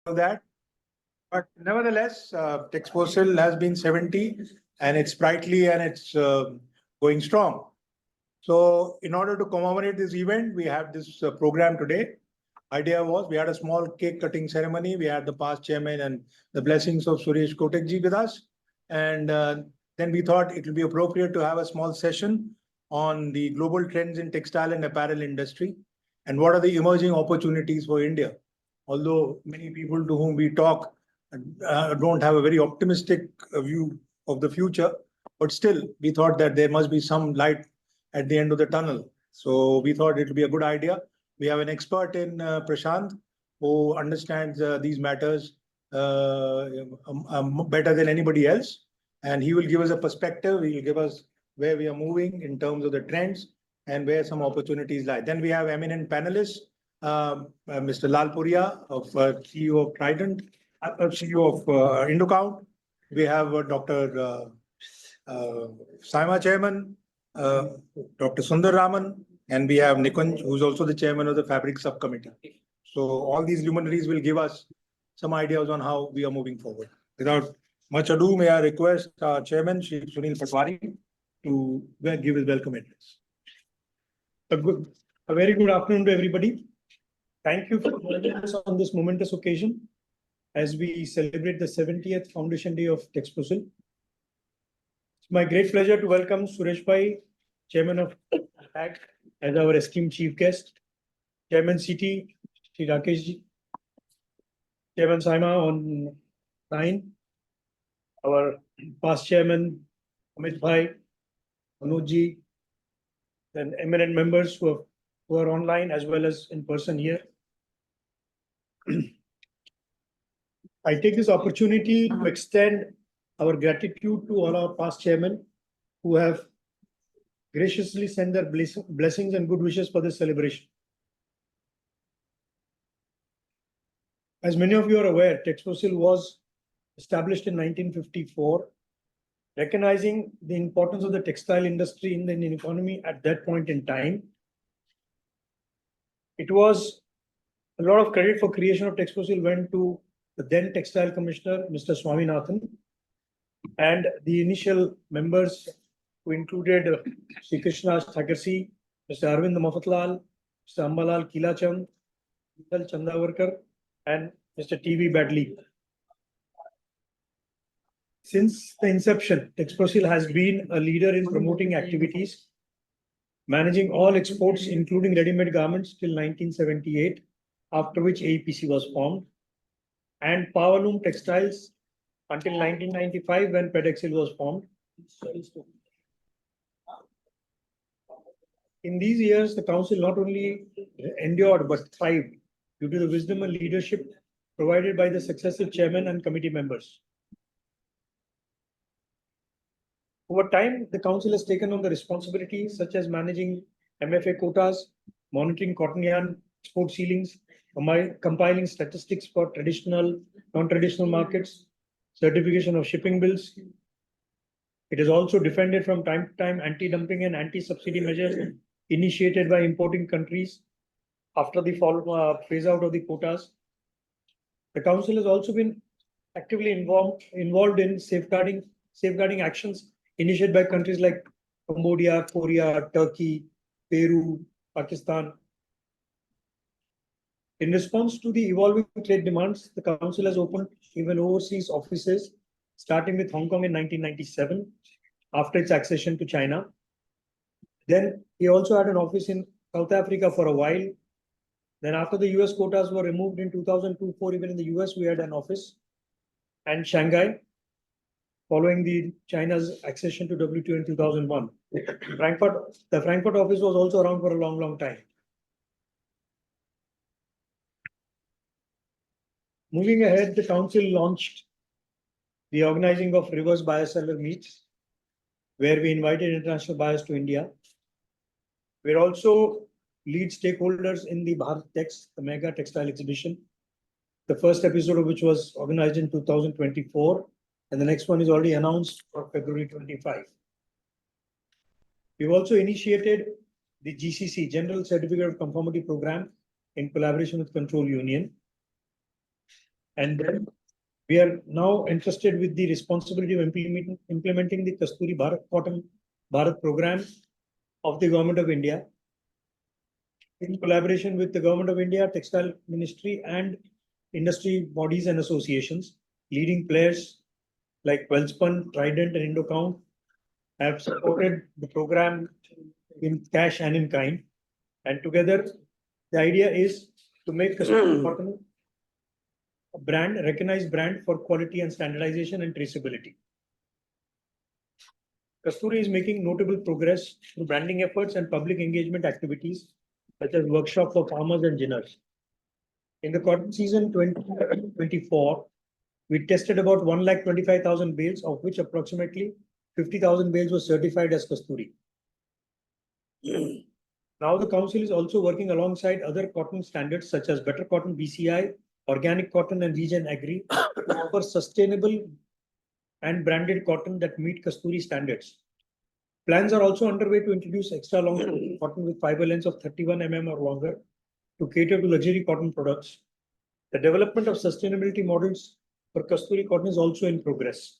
that. But nevertheless, TEXPROCIL has been 70 and it's sprightly and it's going strong. So in order to commemorate this event, we have this program today. Idea was we had a small cake cutting ceremony. We had the past chairman and the blessings of Suresh Kotak ji with us. And then we thought it would be appropriate to have a small session on the global trends in textile and apparel industry and what are the emerging opportunities for India. Although many people to whom we talk don't have a very optimistic view of the future, but still we thought that there must be some light at the end of the tunnel. So we thought it would be a good idea. We have an expert in Prashant who understands these matters better than anybody else. And he will give us a perspective. He will give us where we are moving in terms of the trends and where some opportunities lie. Then we have eminent panelists, Mr. Lalpuria, CEO of Trident, CEO of Indocount. We have Dr. Saima Chairman, Dr. Sundar Raman, and we have Nikunj, who's also the chairman of the Fabric Subcommittee. So all these luminaries will give us some ideas on how we are moving forward. Without much ado, may I request our chairman, Shri Sunil Patwari, to give his welcome address. A very good afternoon to everybody. Thank you for joining us on this momentous occasion as we celebrate the 70th Foundation Day of TEXPROCIL. It's my great pleasure to welcome Suresh Bhai, Chairman of TAG, as our esteemed chief guest, Chairman CT, Shri Rakesh ji, Chairman Saima on line, our past chairman, Amit Bhai, Manoj ji, and eminent members who are online as well as in person here. I take this opportunity to extend our gratitude to all our past chairmen who have graciously sent their blessings and good wishes for this celebration. As many of you are aware, TEXPROCIL was established in 1954, recognizing the importance of the textile industry in the Indian economy at that point in time. It was a lot of credit for creation of TEXPROCIL went to the then Textile Commissioner, Mr. Swaminathan, and the initial members who included Sri Krishna Thakursi, Mr. Arvind Mafatlal, Mr. Ambalal Kilachand, Vital Chandavarkar, and Mr. T.V. Badley. Since the inception, TEXPROCIL has been a leader in promoting activities, managing all exports, including ready-made garments, till 1978, after which AEPC was formed, and Powerloom Textiles until 1995 when Pedexil was formed. In these years, the council not only endured but thrived due to the wisdom and leadership provided by the successive chairmen and committee members. Over time, the council has taken on the responsibilities such as managing MFA quotas, monitoring cotton yarn export ceilings, compiling statistics for traditional, non-traditional markets, certification of shipping bills. It is also defended from time to time anti-dumping and anti-subsidy measures initiated by importing countries after the phase out of the quotas. The council has also been actively involved in safeguarding actions initiated by countries like Cambodia, Korea, Turkey, Peru, Pakistan. In response to the evolving trade demands, the council has opened even overseas offices, starting with Hong Kong in 1997, after its accession to China. Then he also had an office in South Africa for a while. Then after the US quotas were removed in 2002-04, even in the US, we had an office. And Shanghai, following the China's accession to WTO in 2001. The Frankfurt office was also around for a long, long time. Moving ahead, the council launched the organizing of reverse buyer-seller meets, where we invited international buyers to India. We're also lead stakeholders in the Bharat Tex, the mega textile exhibition, the first episode of which was organized in 2024, and the next one is already announced for February 25. We've also initiated the GCC, General Certificate of Conformity Program, in collaboration with Control Union. And then we are now entrusted with the responsibility of implementing the Kasturi Bharat Cotton Bharat program of the Government of India in collaboration with the Government of India, Textile Ministry, and industry bodies and associations. Leading players like Wellspun, Trident, and Indocount have supported the program in cash and in kind. And together, the idea is to make Kasturi Cotton a brand, a recognized brand for quality and standardization and traceability. Kasturi is making notable progress through branding efforts and public engagement activities, such as workshops for farmers and ginners. In the cotton season 2024, we tested about 1,25,000 bales, of which approximately 50,000 bales were certified as Kasturi. Now the council is also working alongside other cotton standards such as Better Cotton BCI, Organic Cotton and Regen Agri to offer sustainable and branded cotton that meet Kasturi standards. Plans are also underway to introduce extra long cotton with fiber lengths of 31 mm or longer to cater to luxury cotton products. The development of sustainability models for Kasturi cotton is also in progress.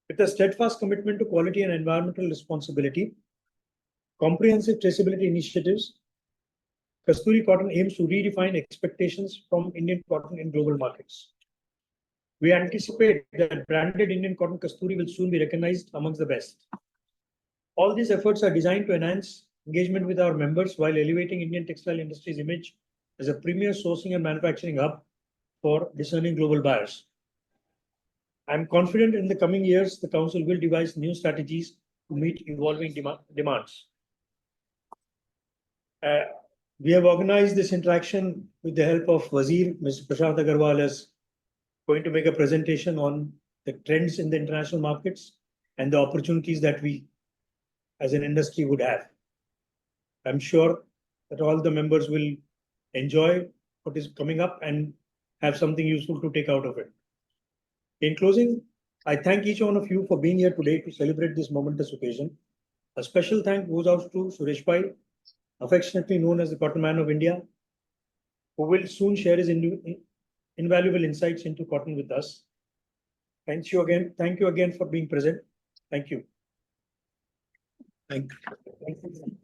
With a steadfast commitment to quality and environmental responsibility, comprehensive traceability initiatives, Kasturi cotton aims to redefine expectations from Indian cotton in global markets. We anticipate that branded Indian cotton Kasturi will soon be recognized amongst the best. All these efforts are designed to enhance engagement with our members while elevating Indian textile industry's image as a premier sourcing and manufacturing hub for discerning global buyers. I am confident in the coming years, the Council will devise new strategies to meet evolving demands. We have organized this interaction with the help of Wazir. Mr. Prashant Agarwal is going to make a presentation on the trends in the international markets and the opportunities that we as an industry would have. I'm sure that all the members will enjoy what is coming up and have something useful to take out of it. In closing, I thank each one of you for being here today to celebrate this momentous occasion. A special thank goes out to Suresh Pai, affectionately known as the Cotton Man of India, who will soon share his invaluable insights into cotton with us. Thank you again for being present. Thank you. Thank you.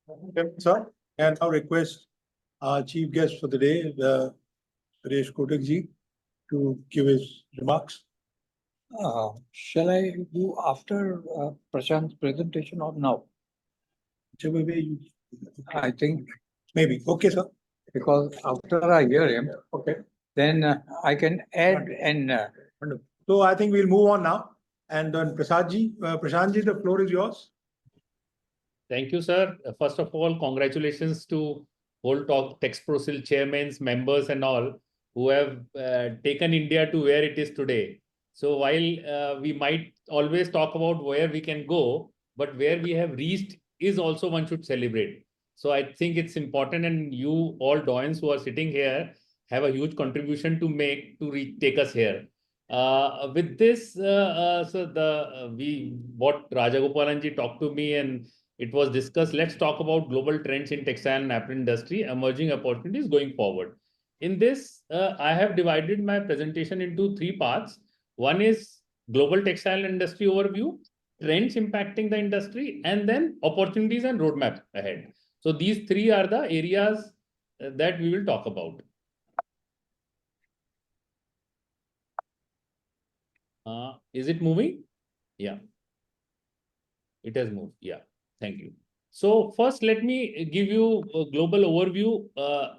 Okay, sir, and now request our chief guest for the day, Suresh Kotak ji, to give his remarks. Shall I do after Prashant's presentation or now? Whichever way you, I think maybe. Okay, sir. because after I hear him, Okay. then I can add and Wonderful. So I think we'll move on now. And then Prashant ji, the floor is yours. Thank you, sir. First of all, congratulations to whole TEXPROCIL chairmen, members and all who have taken India to where it is today. So while we might always talk about where we can go, but where we have reached is also one should celebrate. So I think it's important, and you all doyens who are sitting here have a huge contribution to make to take us here. With this, so what Rajagopalanji talked to me and it was discussed. Let's talk about global trends in textile and apparel industry, emerging opportunities going forward. In this, I have divided my presentation into three parts. One is global textile industry overview, trends impacting the industry, and then opportunities and roadmap ahead. So these three are the areas that we will talk about. Is it moving? Yeah. It has moved. Yeah. Thank you. So first, let me give you a global overview.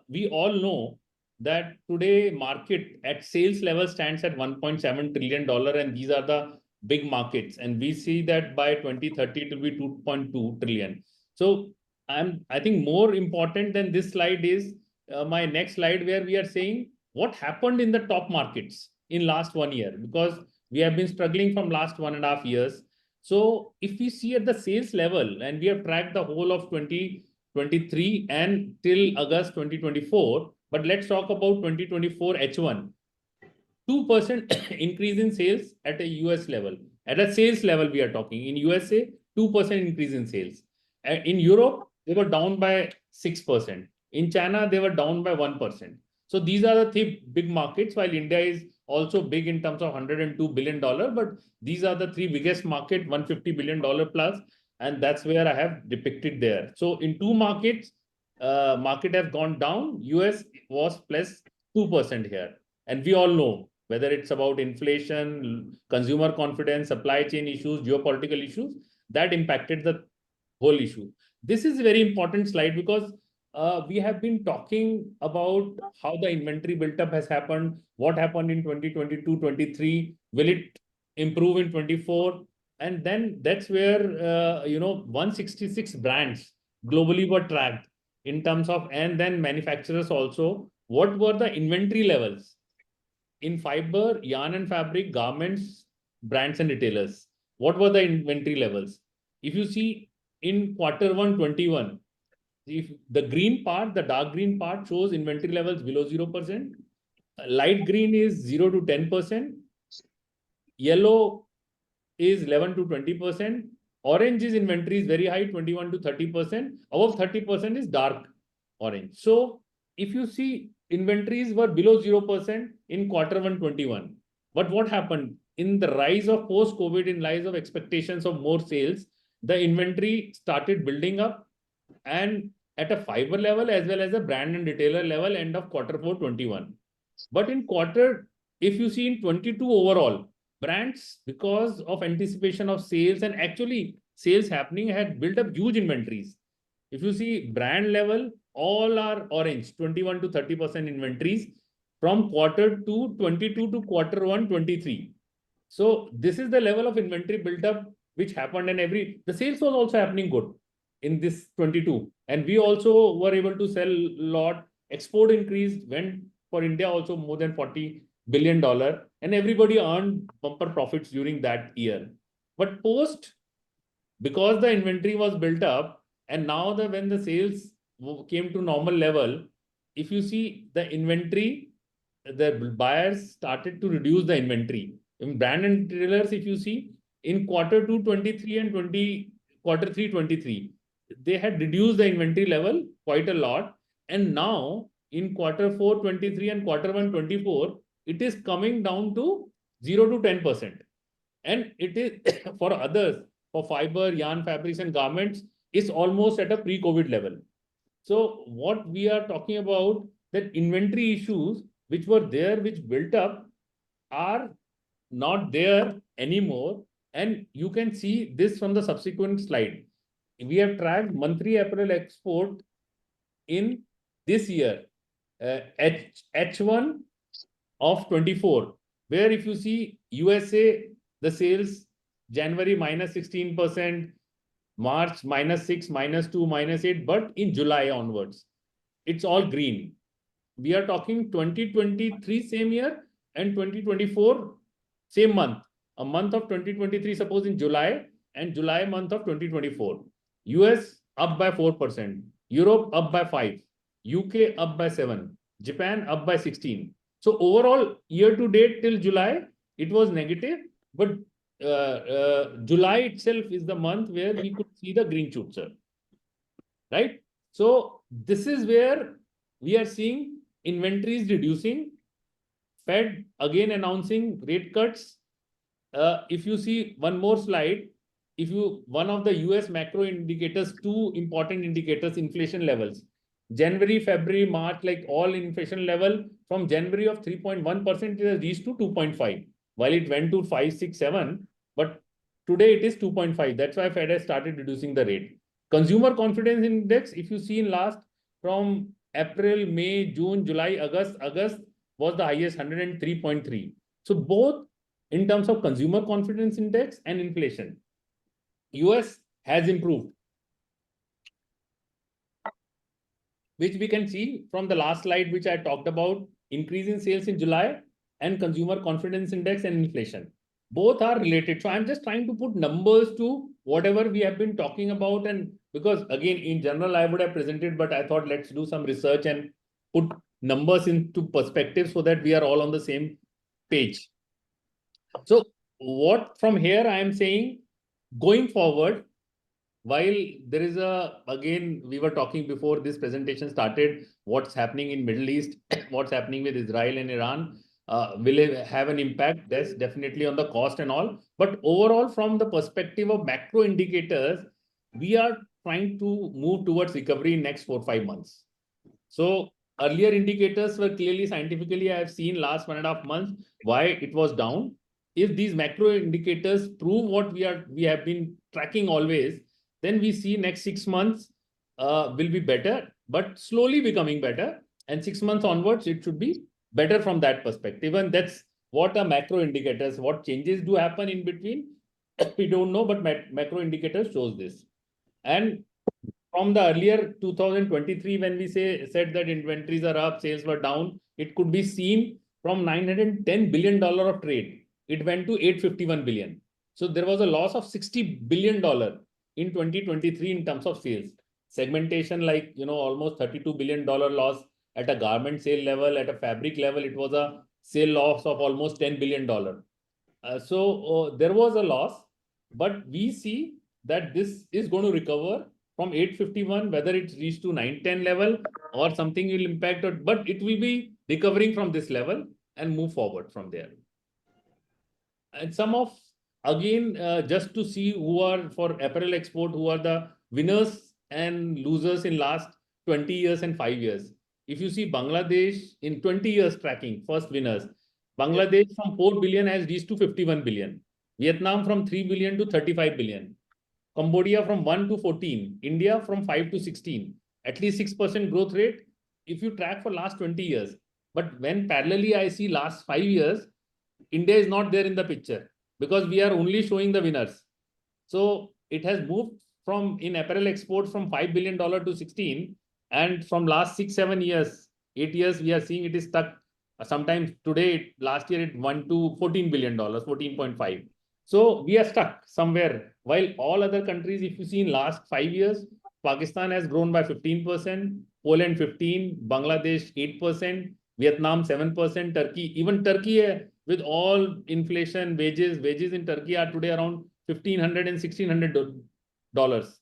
We all know that today market at sales level stands at $1.7 trillion, and these are the big markets. And we see that by 2030 it will be 2.2 trillion. So I think more important than this slide is my next slide, where we are saying what happened in the top markets in last 1 year, because we have been struggling from last 1.5 years. So if we see at the sales level, and we have tracked the whole of 2023 and till August 2024, but let's talk about 2024 H1. 2% increase in sales at a US level. At a sales level, we are talking. In USA, 2% increase in sales. In Europe, they were down by 6%. In China, they were down by 1%. So these are the three big markets, while India is also big in terms of $102 billion, but these are the three biggest market, $150 billion plus, and that's where I have depicted there. So in two markets, market have gone down. US was plus 2% here. And we all know whether it's about inflation, consumer confidence, supply chain issues, geopolitical issues, that impacted the whole issue. This is a very important slide because we have been talking about how the inventory built up has happened, what happened in 2022, 23, will it improve in 24? And then that's where, 166 brands globally were tracked in terms of, and then manufacturers also, what were the inventory levels in fiber, yarn and fabric, garments, brands and retailers. What were the inventory levels? If you see in Q1 21, if the green part, the dark green part shows inventory levels below 0%. Light green is 0 to 10%. Yellow is 11 to 20%. Orange is inventory is very high, 21 to 30%. Above 30% is dark orange. So if you see inventories were below 0% in Q1 21. But what happened? In the rise of post-COVID, in rise of expectations of more sales, the inventory started building up, and at a fiber level as well as a brand and retailer level end of Q4 21. But in if you see in 22 overall, brands, because of anticipation of sales and actually sales happening, had built up huge inventories. If you see brand level, all are orange, 21 to 30% inventories from Q2 22 to Q1 23. So this is the level of inventory built up which happened, and the sales was also happening good in this 22. And we also were able to sell a lot. Export increased, went for India also more than $40 billion, and everybody earned bumper profits during that year. But because the inventory was built up, and now when the sales came to normal level, if you see the inventory, the buyers started to reduce the inventory. In brand and retailers, if you see in Q2 23 and Q3 23, they had reduced the inventory level quite a lot. And now in Q4 23 and Q1 24, it is coming down to 0 to 10%. And it is for others, for fiber, yarn, fabrics and garments, is almost at a pre-COVID level. So what we are talking about, that inventory issues which were there, which built up, are not there anymore. And you can see this from the subsequent slide. We have tracked monthly apparel export in this year, H1 of 24, where if you see USA, the sales January minus 16%, March -6, -2, -8, but in July onwards, it's all green. We are talking 2023 same year and 2024 same month. A month of 2023, suppose in July, and July month of 2024. US up by 4%, Europe up by 5%, UK up by 7%, Japan up by 16%. So overall, year to date till July, it was negative, but July itself is the month where we could see the green shoots, sir. Right? So this is where we are seeing inventories reducing, Fed again announcing rate cuts. If you see one more slide, one of the US macro indicators, two important indicators, inflation levels. January, February, March, like all inflation level from January of 3.1%, it has reached to 2.5, while it went to 5, 6, 7. But today it is 2.5. That's why Fed has started reducing the rate. Consumer confidence index, if you see in last from April, May, June, July, August was the highest, 103.3. So both in terms of consumer confidence index and inflation, US has improved, which we can see from the last slide, which I talked about, increase in sales in July and consumer confidence index and inflation. Both are related. So I'm just trying to put numbers to whatever we have been talking about. And because again, in general, I would have presented, but I thought let's do some research and put numbers into perspective so that we are all on the same page. So what from here I am saying, going forward, while there is again, we were talking before this presentation started, what's happening in Middle East, what's happening with Israel and Iran, will it have an impact? That's definitely on the cost and all. But overall, from the perspective of macro indicators, we are trying to move towards recovery in next 4-5 months. So earlier indicators were clearly scientifically, I have seen last 1.5 months, why it was down. If these macro indicators prove what we have been tracking always, then we see next 6 months will be better, but slowly becoming better. And 6 months onwards, it should be better from that perspective. And that's what are macro indicators. What changes do happen in between, we don't know, but macro indicators shows this. And from the earlier 2023, when we said that inventories are up, sales were down, it could be seen from $910 billion of trade. It went to 851 billion. So there was a loss of $60 billion in 2023 in terms of sales. Segmentation, like, almost $32 billion loss at a garment sale level, at a fabric level, it was a sale loss of almost $10 billion. So there was a loss, but we see that this is going to recover from 851, whether it's reached to 910 level or something will impact it, but it will be recovering from this level and move forward from there. And some of, again, just to see who are for apparel export, who are the winners and losers in last 20 years and 5 years. If you see Bangladesh in 20 years tracking, first winners, Bangladesh from 4 billion has reached to 51 billion. Vietnam from 3 billion to 35 billion. Cambodia from 1 to 14, India from 5 to 16, at least 6% growth rate if you track for last 20 years. But when parallelly I see last 5 years, India is not there in the picture because we are only showing the winners. So it has moved from in apparel exports from $5 billion to 16, and from last 6-7 years, 8 years, we are seeing it is stuck. Sometimes today, last year it went to $14 billion, 14.5. So we are stuck somewhere. While all other countries, if you see in last 5 years, Pakistan has grown by 15%, Poland 15%, Bangladesh 8%, Vietnam 7%, Turkey, even Turkey with all inflation, wages in Turkey are today around $1,500 and $1,600.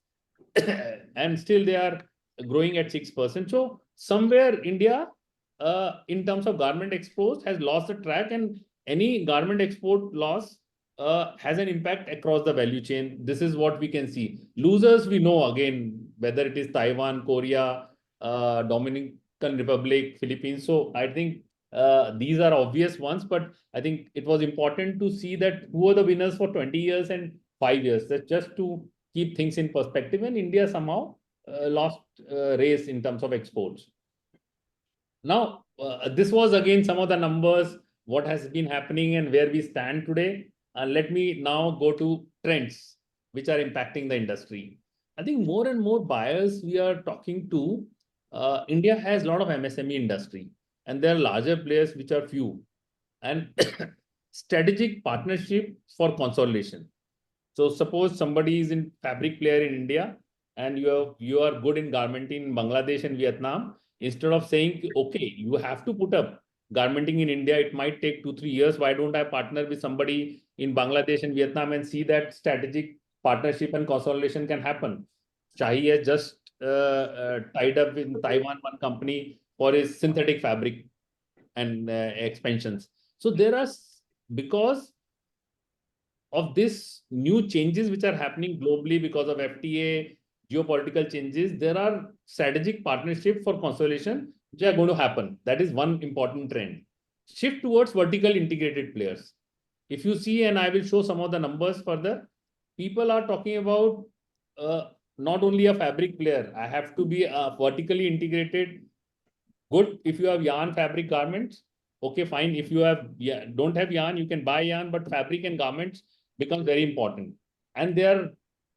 And still they are growing at 6%. So somewhere India, in terms of garment exports, has lost the track, and any garment export loss has an impact across the value chain. This is what we can see. Losers, we know again, whether it is Taiwan, Korea, Dominican Republic, Philippines. So I think these are obvious ones, but I think it was important to see that who are the winners for 20 years and 5 years. That's just to keep things in perspective. And India somehow lost race in terms of exports. Now, this was again some of the numbers, what has been happening and where we stand today. Let me now go to trends which are impacting the industry. I think more and more buyers we are talking to, India has a lot of MSME industry, and there are larger players which are few, and strategic partnership for consolidation. So suppose somebody is in fabric player in India and you are good in garmenting in Bangladesh and Vietnam, instead of saying, okay, you have to put up garmenting in India, it might take 2-3 years. Why don't I partner with somebody in Bangladesh and Vietnam and see that strategic partnership and consolidation can happen? Shahi has just tied up in Taiwan, one company for his synthetic fabric and expansions. So there are, because of this new changes which are happening globally because of FTA, geopolitical changes, there are strategic partnership for consolidation which are going to happen. That is one important trend. Shift towards vertical integrated players. If you see, and I will show some of the numbers further, people are talking about not only a fabric player, I have to be vertically integrated. Good if you have yarn fabric garments. Okay, fine. If you have don't have yarn, you can buy yarn, but fabric and garments become very important. And they are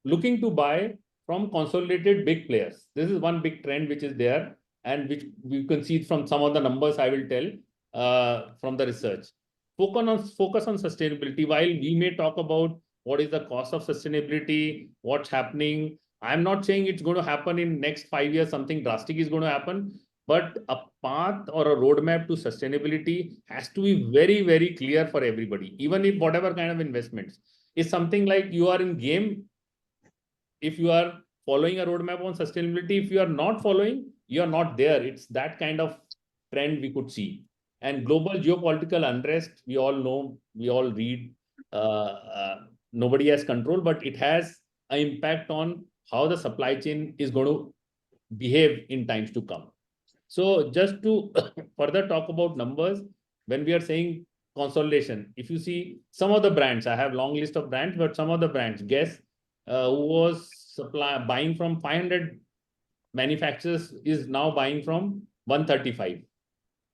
looking to buy from consolidated big players. This is one big trend which is there, and which we can see from some of the numbers I will tell from the research. Focus on sustainability. While we may talk about what is the cost of sustainability, what's happening, I'm not saying it's going to happen in next 5 years, something drastic is going to happen, but a path or a roadmap to sustainability has to be very, very clear for everybody. Even if whatever kind of investments is something like you are in game, if you are following a roadmap on sustainability. If you are not following, you are not there. It's that kind of trend we could see. And global geopolitical unrest, we all know, we all read, nobody has control, but it has an impact on how the supply chain is going to behave in times to come. So just to further talk about numbers, when we are saying consolidation, if you see some of the brands, I have long list of brands, but some of the brands, guess who was buying from 500 manufacturers is now buying from 135.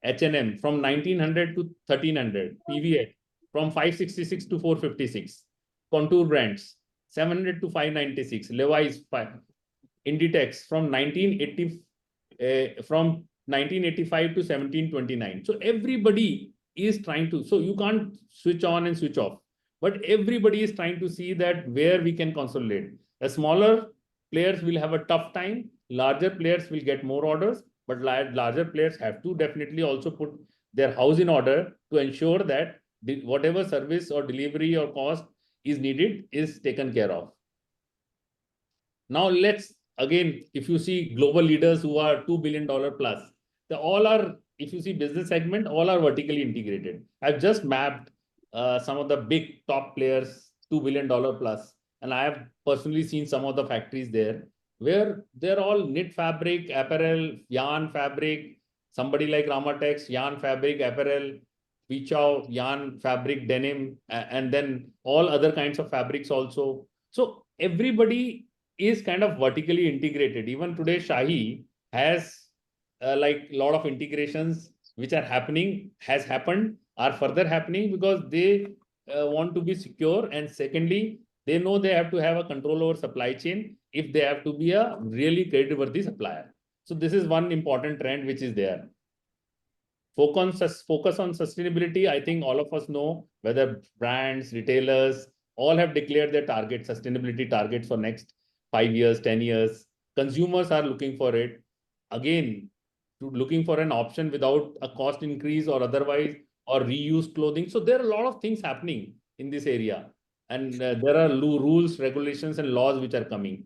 H&M from 1900 to 1300. PVH from 566 to 456. Contour brands 700 to 596. Levi's Inditex from 1985 to 1729. So everybody is trying to, so you can't switch on and switch off, but everybody is trying to see that where we can consolidate. The smaller players will have a tough time, larger players will get more orders, but larger players have to definitely also put their house in order to ensure that whatever service or delivery or cost is needed is taken care of. Now let's, again, if you see global leaders who are $2 billion plus, they all are, if you see business segment, all are vertically integrated. I've just mapped some of the big top players, $2 billion plus, and I have personally seen some of the factories there, where they're all knit fabric, apparel, yarn fabric, somebody like Ramatex, yarn fabric, apparel, Pichau, yarn fabric, denim, and then all other kinds of fabrics also. So everybody is kind of vertically integrated. Even today, Shahi has like a lot of integrations which are happening, has happened, are further happening because they want to be secure. And secondly, they know they have to have a control over supply chain if they have to be a really creditworthy supplier. So this is one important trend which is there. Focus on sustainability. I think all of us know whether brands, retailers, all have declared their targets, sustainability targets for next 5 years, 10 years. Consumers are looking for it. Again, looking for an option without a cost increase or otherwise, or reused clothing. So there are a lot of things happening in this area. And there are rules, regulations, and laws which are coming.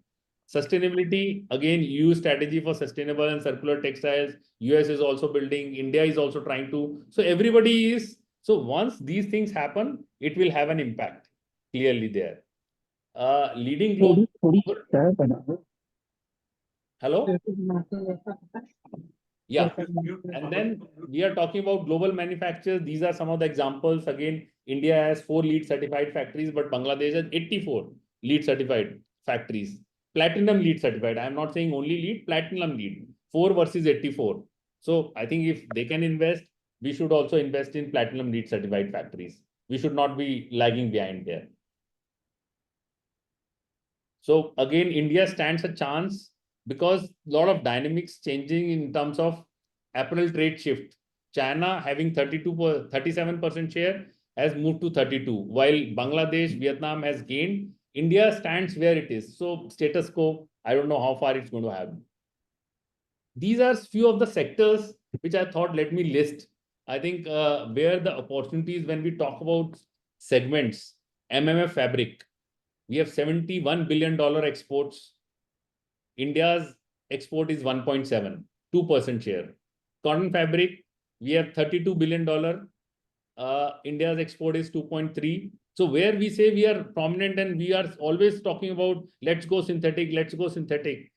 Sustainability, again, EU strategy for sustainable and circular textiles. US is also building. India is also trying to. So everybody is. So once these things happen, it will have an impact clearly there. Leading global. Hello? Yeah. And then we are talking about global manufacturers. These are some of the examples. Again, India has 4 LEED certified factories, but Bangladesh has 84 LEED certified factories. Platinum LEED certified. I am not saying only LEED, platinum LEED. 4 versus 84. So I think if they can invest, we should also invest in platinum LEED certified factories. We should not be lagging behind there. So again, India stands a chance because a lot of dynamics changing in terms of apparel trade shift. China having 37% share has moved to 32, while Bangladesh, Vietnam has gained. India stands where it is. So status quo, I don't know how far it's going to happen. These are few of the sectors which I thought let me list. I think where the opportunities when we talk about segments, MMF fabric, we have $71 billion exports. India's export is 1.7, 2% share. Cotton fabric, we have $32 billion. India's export is 2.3. So where we say we are prominent and we are always talking about let's go synthetic, let's go synthetic.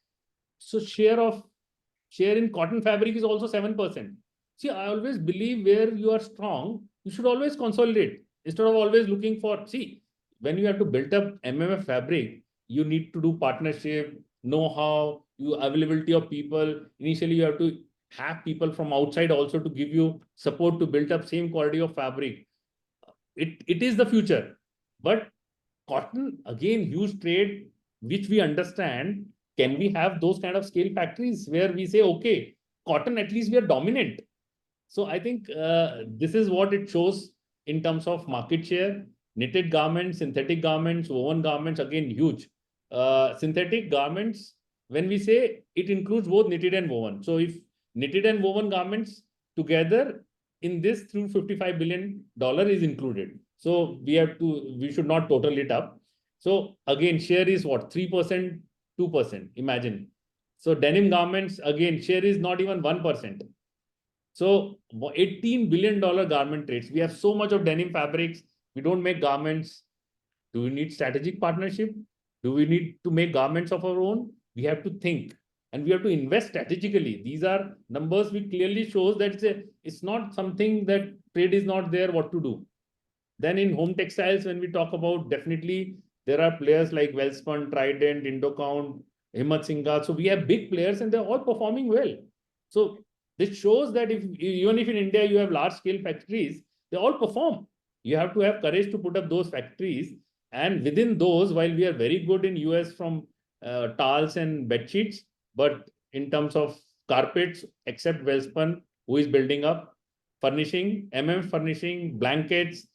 So share in cotton fabric is also 7%. See, I always believe where you are strong, you should always consolidate instead of always looking for, see, when you have to build up MMF fabric, you need to do partnership, know-how, availability of people. Initially, you have to have people from outside also to give you support to build up same quality of fabric. It is the future. But cotton, again, huge trade, which we understand. Can we have those kind of scale factories where we say, okay, cotton, at least we are dominant. So I think this is what it shows in terms of market share. Knitted garments, synthetic garments, woven garments, again, huge. Synthetic garments, when we say it includes both knitted and woven. So if knitted and woven garments together in this through $55 billion is included. So we should not total it up. So again, share is what, 3% 2%. Imagine. So denim garments, again, share is not even 1%. So $18 billion garment trades. We have so much of denim fabrics. We don't make garments. Do we need strategic partnership? Do we need to make garments of our own? We have to think and we have to invest strategically. These are numbers which clearly shows that it's not something that trade is not there, what to do. Then in home textiles, when we talk about, definitely there are players like Welspun, Trident, Indocount, Himmat Singha. So we have big players and they're all performing well. So this shows that even if in India you have large scale factories, they all perform. You have to have courage to put up those factories. And within those, while we are very good in US from towels and bed sheets, but in terms of carpets, except Welspun, who is building up, furnishing, furnishing, blankets,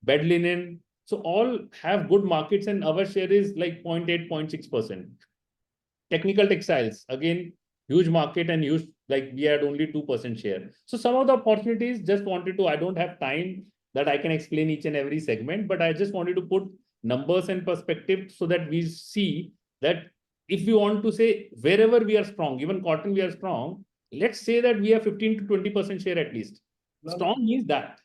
bed linen. So all have good markets and our share is like 0.8, 0.6%. Technical textiles, again, huge market and huge, like we had only 2% share. So some of the opportunities, just wanted to, I don't have time that I can explain each and every segment, but I just wanted to put numbers and perspective so that we see that if we want to say wherever we are strong, even cotton we are strong, let's say that we have 15 to 20% share at least. Strong means that.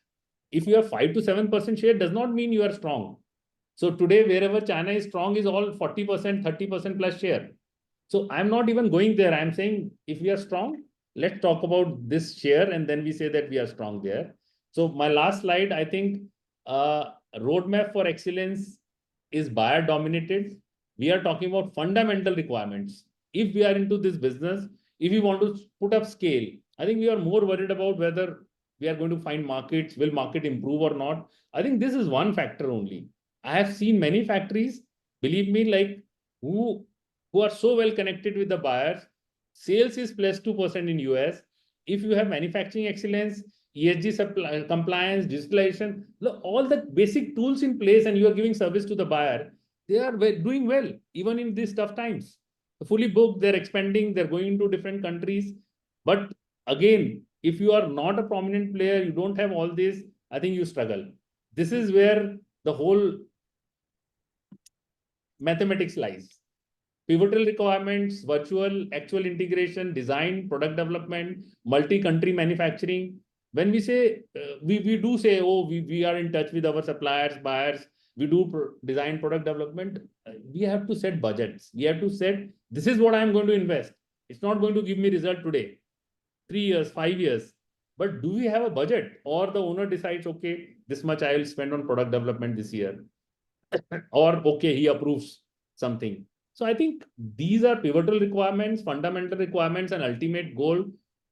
If you have 5 to 7% share, does not mean you are strong. So today, wherever China is strong is all 40%, 30% plus share. So I'm not even going there. I'm saying if we are strong, let's talk about this share and then we say that we are strong there. So my last slide, I think roadmap for excellence is buyer dominated. We are talking about fundamental requirements. If we are into this business, if we want to put up scale, I think we are more worried about whether we are going to find markets, will market improve or not. I think this is one factor only. I have seen many factories, believe me, like who are so well connected with the buyers. Sales is plus 2% in US. If you have manufacturing excellence, ESG supply, compliance, digitalization, all the basic tools in place and you are giving service to the buyer, they are doing well, even in these tough times. Fully booked, they're expanding, they're going into different countries. But again, if you are not a prominent player, you don't have all this, I think you struggle. This is where the whole mathematics lies. Pivotal requirements, virtual, actual integration, design, product development, multi-country manufacturing. When we say, we do say, oh, we are in touch with our suppliers, buyers, we do design product development. We have to set budgets. We have to set, this is what I'm going to invest. It's not going to give me result today, 3 years, 5 years. But do we have a budget? Or the owner decides, okay, this much I will spend on product development this year. Or, okay, he approves something. So I think these are pivotal requirements, fundamental requirements, and ultimate goal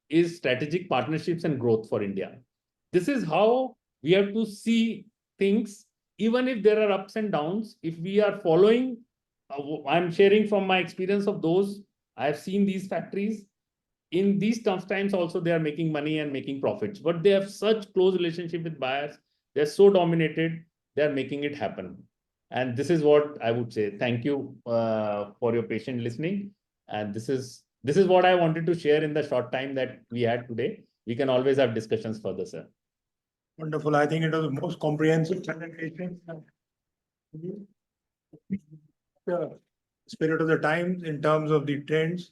is strategic partnerships and growth for India. This is how we have to see things, even if there are ups and downs. If we are following, I'm sharing from my experience of those, I've seen these factories. In these tough times also, they are making money and making profits, but they have such close relationship with buyers. They're so dominated, they're making it happen. And this is what I would say. Thank you for your patient listening. And this is what I wanted to share in the short time that we had today. We can always have discussions further, sir. Wonderful. I think it was the most comprehensive presentation. The spirit of the times in terms of the trends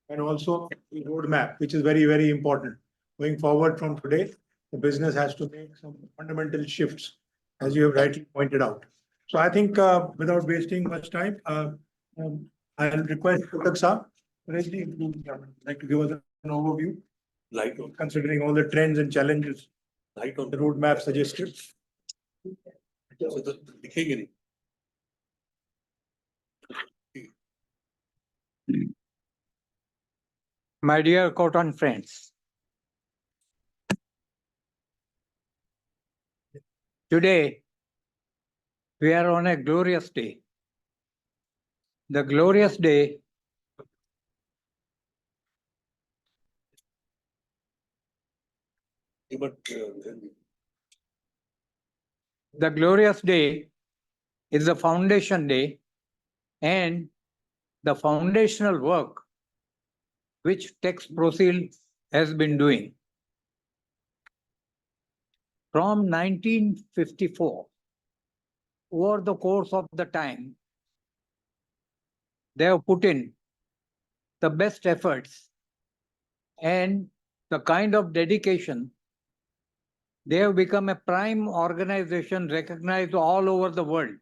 and also the roadmap, which is very, very important. Going forward from today, the business has to make some fundamental shifts, as you have rightly pointed out. So I think without wasting much time, I'll request Kotak sir, like to give us an overview, like considering all the trends and challenges, like on the roadmap suggested. My dear cotton friends, today we are on a glorious day. The glorious day is the foundation day and the foundational work which TEXPROCIL has been doing. From 1954, over the course of the time, they have put in the best efforts and the kind of dedication, they have become a prime organization recognized all over the world.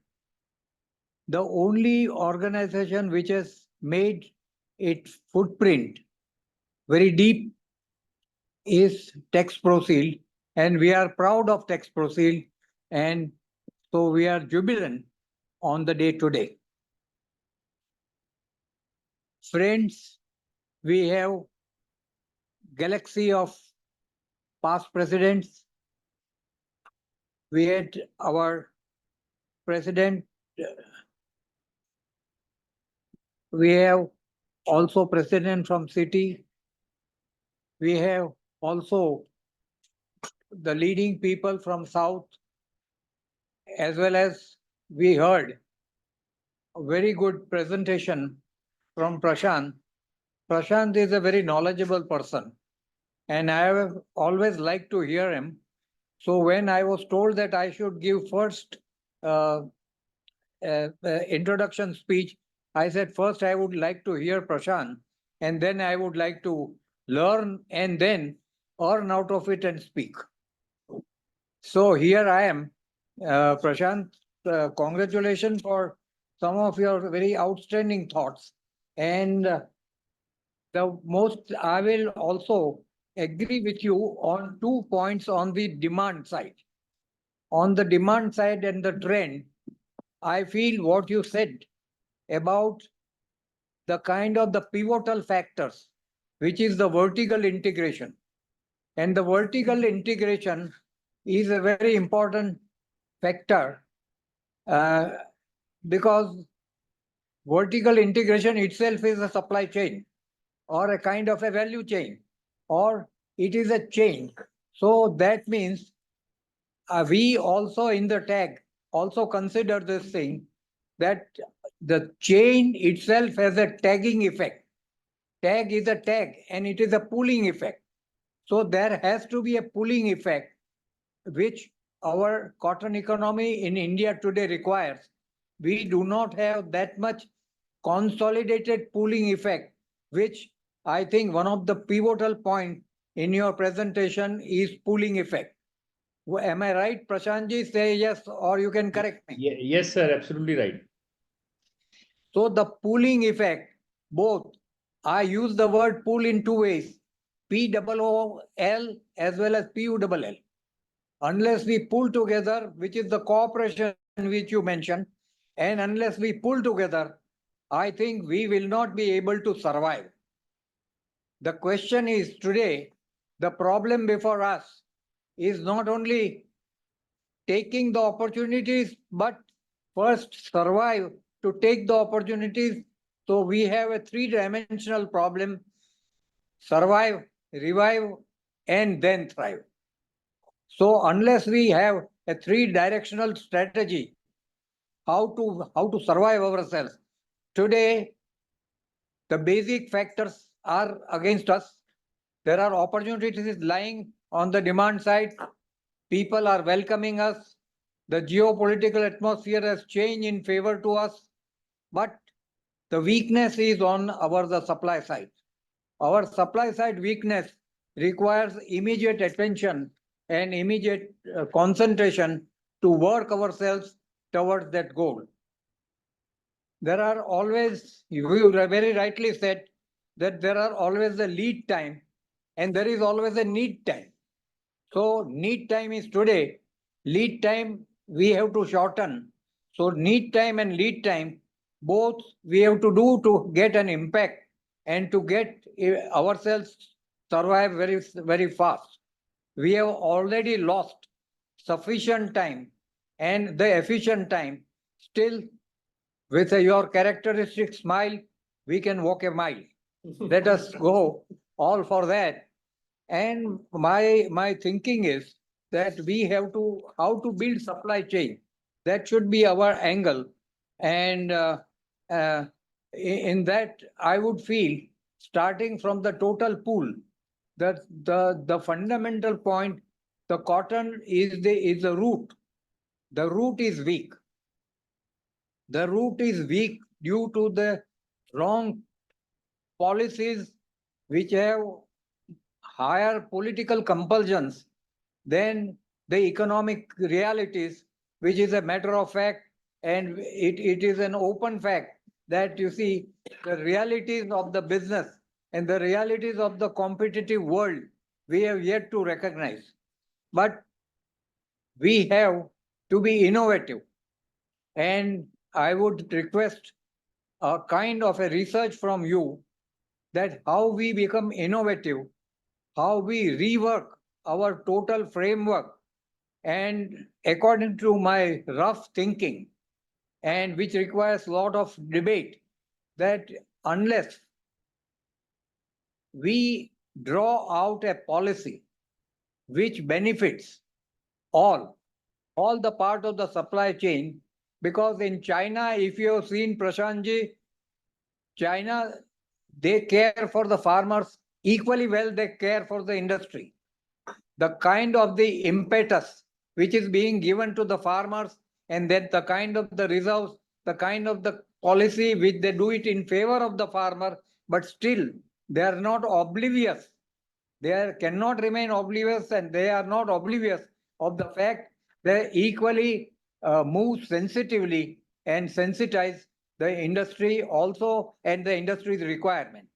The only organization which has made its footprint very deep is TEXPROCIL, and we are proud of TEXPROCIL, and so we are jubilant on the day today. Friends, we have galaxy of past presidents. We had our president. We have also president from city. We have also the leading people from South, as well as we heard a very good presentation from Prashant. Prashant is a very knowledgeable person, and I have always liked to hear him. So when I was told that I should give first introduction speech, I said first I would like to hear Prashant, and then I would like to learn and then earn out of it and speak. So here I am. Prashant, congratulations for some of your very outstanding thoughts. And the most, I will also agree with you on 2 points on the demand side. On the demand side and the trend, I feel what you said about the kind of the pivotal factors, which is the vertical integration. And the vertical integration is a very important factor because vertical integration itself is a supply chain or a kind of a value chain, or it is a chain. So that means we also in the tag also consider this thing that the chain itself has a tagging effect. Tag is a tag and it is a pulling effect. So there has to be a pulling effect, which our cotton economy in India today requires. We do not have that much consolidated pooling effect, which I think one of the pivotal points in your presentation is pooling effect. Am I right, Prashantji? Say yes, or you can correct me. Yes, sir, absolutely right. So the pooling effect, both, I use the word pool in 2 ways, POOL as well as PULL. Unless we pull together, which is the cooperation which you mentioned, and unless we pull together, I think we will not be able to survive. The question is today, the problem before us is not only taking the opportunities, but first survive to take the opportunities. So we have a 3-dimensional problem: survive, revive, and then thrive. So unless we have a 3-directional strategy, how to survive ourselves, today the basic factors are against us. There are opportunities lying on the demand side. People are welcoming us. The geopolitical atmosphere has changed in favor to us. But the weakness is on the supply side. Our supply side weakness requires immediate attention and immediate concentration to work ourselves towards that goal. There are always, you very rightly said, that there are always a lead time and there is always a need time. So need time is today, lead time we have to shorten. So need time and lead time, both we have to do to get an impact and to get ourselves survive very, very fast. We have already lost sufficient time and the efficient time. Still, with your characteristic smile, we can walk a mile. Let us go all for that. And my thinking is that we have to, how to build supply chain. That should be our angle. And in that, I would feel, starting from the total pool, that the fundamental point, the cotton is the root. The root is weak. The root is weak due to the wrong policies which have higher political compulsions than the economic realities, which is a matter of fact, and it is an open fact that you see the realities of the business and the realities of the competitive world we have yet to recognize. But we have to be innovative. And I would request a kind of a research from you that how we become innovative, how we rework our total framework. And according to my rough thinking, and which requires a lot of debate, that unless we draw out a policy which benefits all the part of the supply chain, because in China, if you have seen Prashantji, China, they care for the farmers equally well they care for the industry. The kind of the impetus which is being given to the farmers, and then the kind of the reserves, the kind of the policy which they do it in favor of the farmer, but still they are not oblivious. They cannot remain oblivious, and they are not oblivious of the fact they equally move sensitively and sensitize the industry also and the industry's requirement.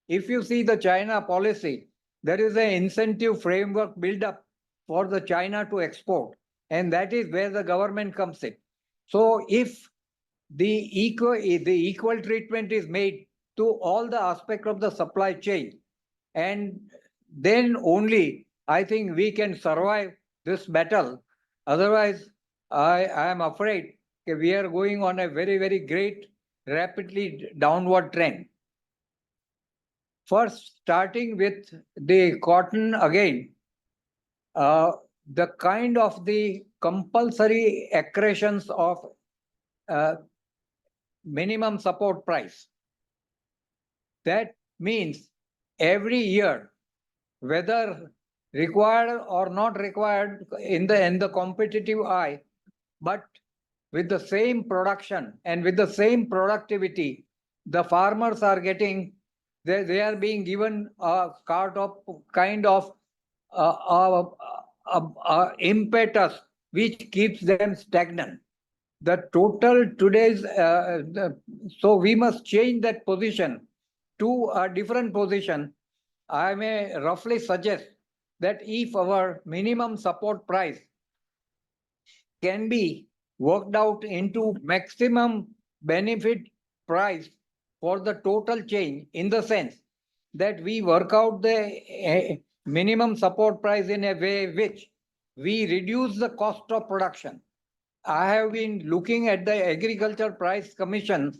If you see the China policy, there is an incentive framework built up for the China to export, and that is where the government comes in. So if the equal treatment is made to all the aspects of the supply chain, and then only I think we can survive this battle. Otherwise, I am afraid that we are going on a very, very great, rapidly downward trend. First, starting with the cotton again, the kind of the compulsory accretions of minimum support price. That means every year, whether required or not required in the competitive eye, but with the same production and with the same productivity, the farmers are getting, they are being given a kind of impetus which keeps them stagnant. The total today's, so we must change that position to a different position. I may roughly suggest that if our minimum support price can be worked out into maximum benefit price for the total chain, in the sense that we work out the minimum support price in a way which we reduce the cost of production. I have been looking at the Agriculture Price Commission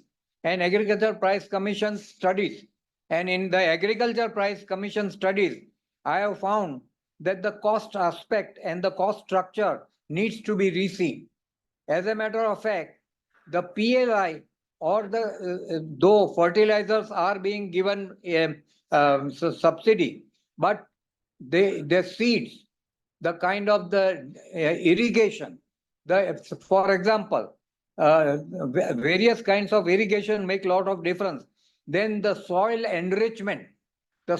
and Agriculture Price Commission studies. And in the Agriculture Price Commission studies, I have found that the cost aspect and the cost structure needs to be reseen. As a matter of fact, the PLI or the though fertilizers are being given subsidy, but the seeds, the kind of the irrigation, for example, various kinds of irrigation make a lot of difference. Then the soil enrichment, what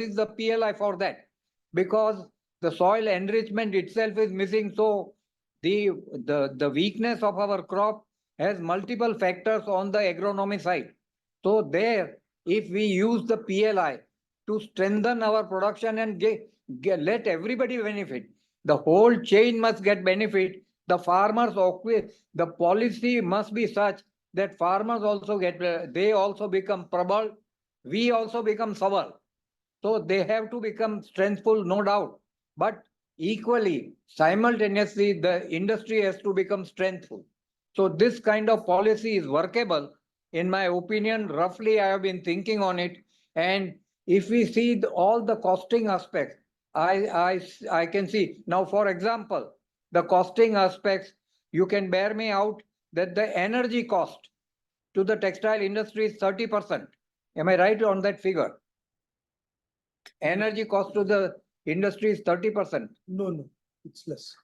is the PLI for that? Because the soil enrichment itself is missing. So the weakness of our crop has multiple factors on the agronomy side. So there, if we use the PLI to strengthen our production and let everybody benefit, the whole chain must get benefit. The farmers, the policy must be such that farmers also get, they also become prabal, we also become sabal. So they have to become strengthful, no doubt. But equally, simultaneously, the industry has to become strengthful. So this kind of policy is workable. In my opinion, roughly, I have been thinking on it. And if we see all the costing aspects, I can see. Now, for example, the costing aspects, you can bear me out that the energy cost to the textile industry is 30%. Am I right on that figure? Energy cost to the industry is 30%. No, it's less.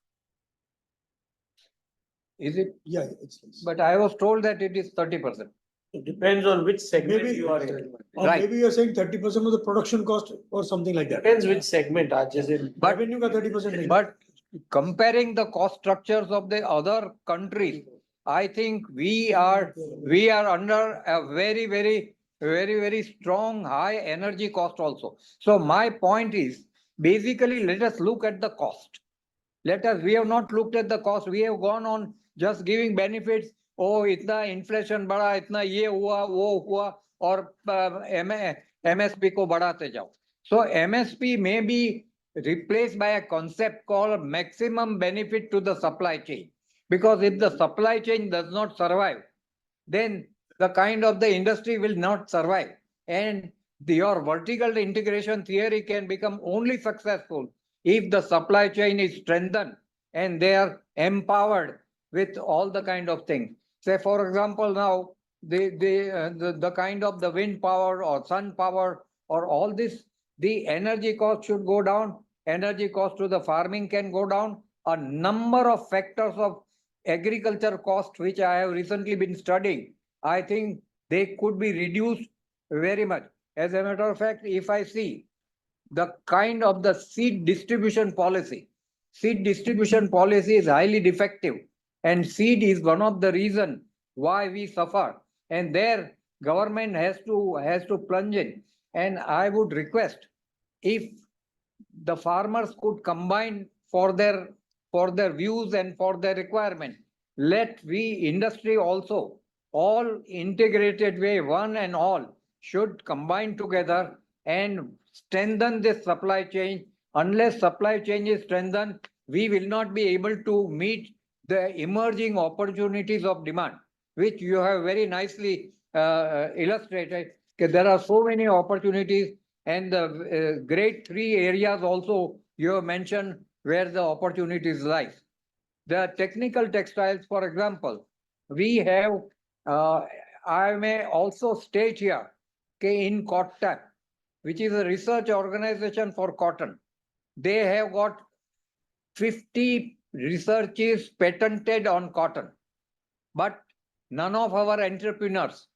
Is it? Yeah, it's less. But I was told that it is 30%. It depends on which segment Maybe- you are in. Or Right. maybe you're saying 30% of the production cost or something like that. Depends which segment, as in. But- Revenue ka 30%. But comparing the cost structures of the other countries, I think we are under a very strong, high energy cost also. So my point is, basically, let us look at the cost. We have not looked at the cost. We have gone on just giving benefits. Oh, itna inflation बढ़ा, itna ये हुआ, वो हुआ, और MSP को बढ़ाते जाओ. So MSP may be replaced by a concept called maximum benefit to the supply chain. Because if the supply chain does not survive, then the kind of the industry will not survive. And your vertical integration theory can become only successful if the supply chain is strengthened and they are empowered with all the kind of things. Say, for example, now the kind of the wind power or sun power or all this, the energy cost should go down. Energy cost to the farming can go down. A number of factors of agriculture cost, which I have recently been studying, I think they could be reduced very much. As a matter of fact, if I see the kind of the seed distribution policy is highly defective, and seed is one of the reason why we suffer, and there government has to plunge in. And I would request, if the farmers could combine for their views and for their requirement, let we industry also, all integrated way, one and all should combine together and strengthen this supply chain. Unless supply chain is strengthened, we will not be able to meet the emerging opportunities of demand, which you have very nicely illustrated. There are so many opportunities, and the great three areas also you have mentioned where the opportunities lie. The technical textiles, for example, we have, I may also state here, in Kotak, which is a research organization for cotton, they have got 50 researches patented on cotton. But none of our entrepreneurs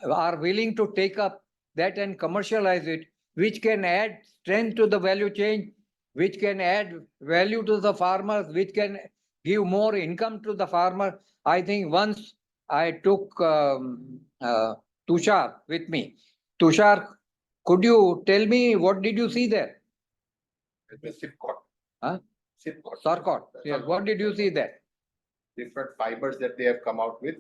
are willing to take up that and commercialize it, which can add strength to the value chain, which can add value to the farmers, which can give more income to the farmer. I think once I took Tushar with me. Tushar, could you tell me what did you see there? Huh? Sarkot. Yes. What did you see there? Different fibers that they have come out with,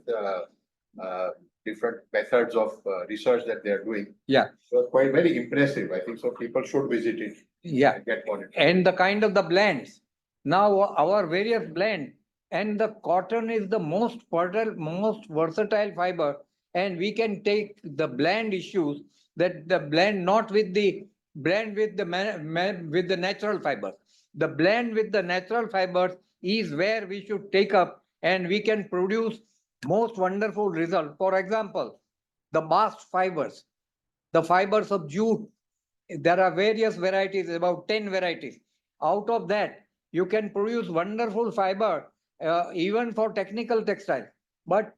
different methods of research that they are doing. Yeah. So quite very impressive. I think so people should visit it. Yeah. And get more. And the kind of the blends. Now our various blend, and the cotton is the most fertile, most versatile fiber, and we can take the blend issues, that the blend not with the blend with with the natural fibers. The blend with the natural fibers is where we should take up, and we can produce most wonderful result. For example, the bast fibers, the fibers of jute, there are various varieties, about 10 varieties. Out of that, you can produce wonderful fiber, even for technical textiles. But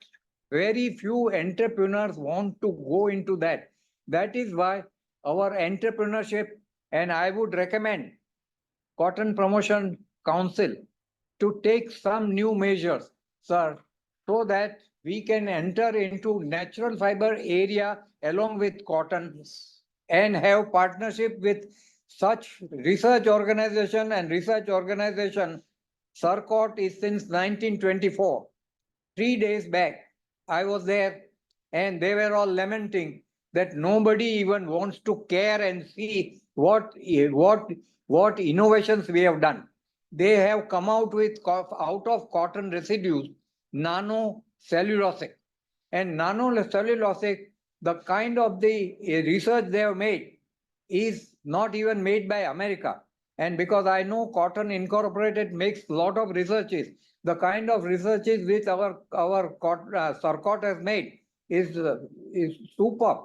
very few entrepreneurs want to go into that. That is why our entrepreneurship, and I would recommend Cotton Promotion Council to take some new measures, sir, so that we can enter into natural fiber area along with cotton, and have partnership with such research organization. Sarkot is since 1924. 3 days back, I was there, and they were all lamenting that nobody even wants to care and see what innovations we have done. They have come out with, out of cotton residues, nano cellulosic. And nano cellulosic, the kind of the research they have made is not even made by America. And because I know Cotton Incorporated makes a lot of researches, the kind of researches which our Sarkot has made is superb.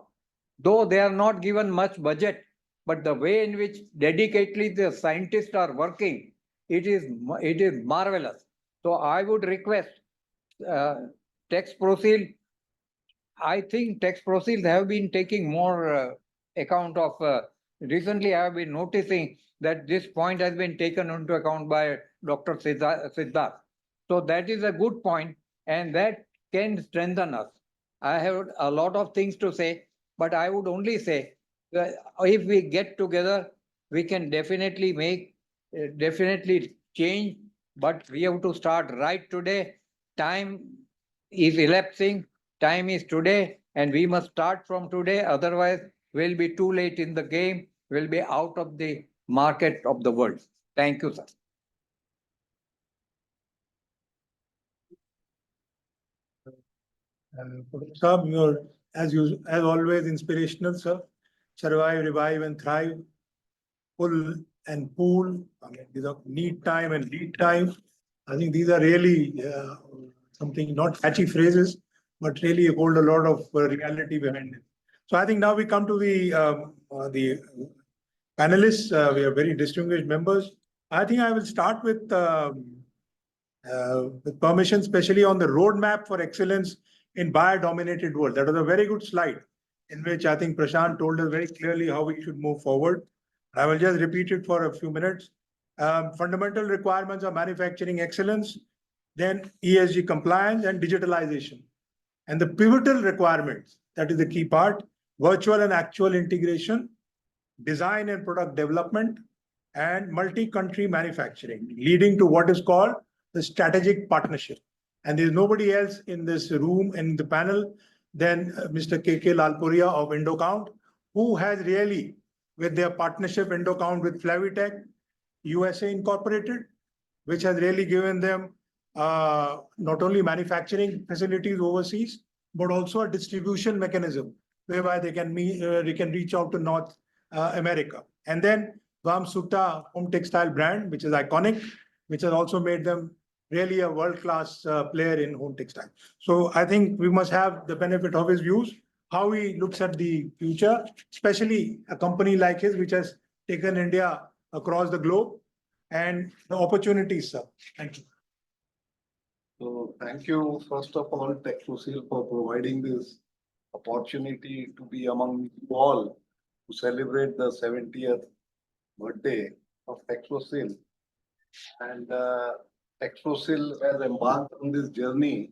Though they are not given much budget, but the way in which dedicatedly the scientists are working, it is marvelous. So I would request TEXPROCIL I think TEXPROCIL have been taking more account of, recently I have been noticing that this point has been taken into account by Dr. Siddharth. So that is a good point and that can strengthen us. I have a lot of things to say, but I would only say that if we get together, we can definitely definitely change, but we have to start right today. Time is elapsing. Time is today, and we must start from today. Otherwise, we'll be too late in the game. We'll be out of the market of the world. Thank you, sir. Sir, you're as always inspirational, sir. Survive, revive, and thrive. Pull and pull. I mean, these are need time and lead time. I think these are really something not catchy phrases, but really hold a lot of reality behind it. So I think now we come to the panelists. We have very distinguished members. I think I will start with permission, especially on the roadmap for excellence in buyer-dominated world. That was a very good slide in which I think Prashant told us very clearly how we should move forward. I will just repeat it for a few minutes. Fundamental requirements of manufacturing excellence, then ESG compliance and digitalization. And the pivotal requirements, that is the key part, virtual and actual integration, design and product development, and multi-country manufacturing, leading to what is called the strategic partnership. And there's nobody else in this room, in the panel, than Mr. K.K. Lalpuria of Indocount, who has really, with their partnership Indocount with Flavitech USA Incorporated, which has really given them not only manufacturing facilities overseas, but also a distribution mechanism whereby they can reach out to North America. And then Vam Sutta home textile brand, which is iconic, which has also made them really a world-class player in home textile. So I think we must have the benefit of his views, how he looks at the future, especially a company like his, which has taken India across the globe, and the opportunities, sir. Thank you. So thank you, first of all, TEXPROCIL, for providing this opportunity to be among you all to celebrate the 70th birthday of TEXPROCIL. And TEXPROCIL has embarked on this journey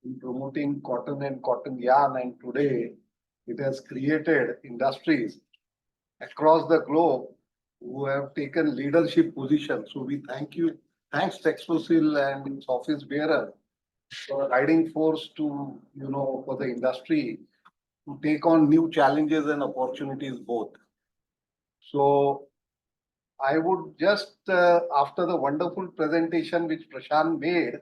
in promoting cotton and cotton yarn, and today it has created industries across the globe who have taken leadership positions. So we thank you. Thanks TEXPROCIL and its office bearer for a guiding force to, for the industry to take on new challenges and opportunities both. So I would just, after the wonderful presentation which Prashant made,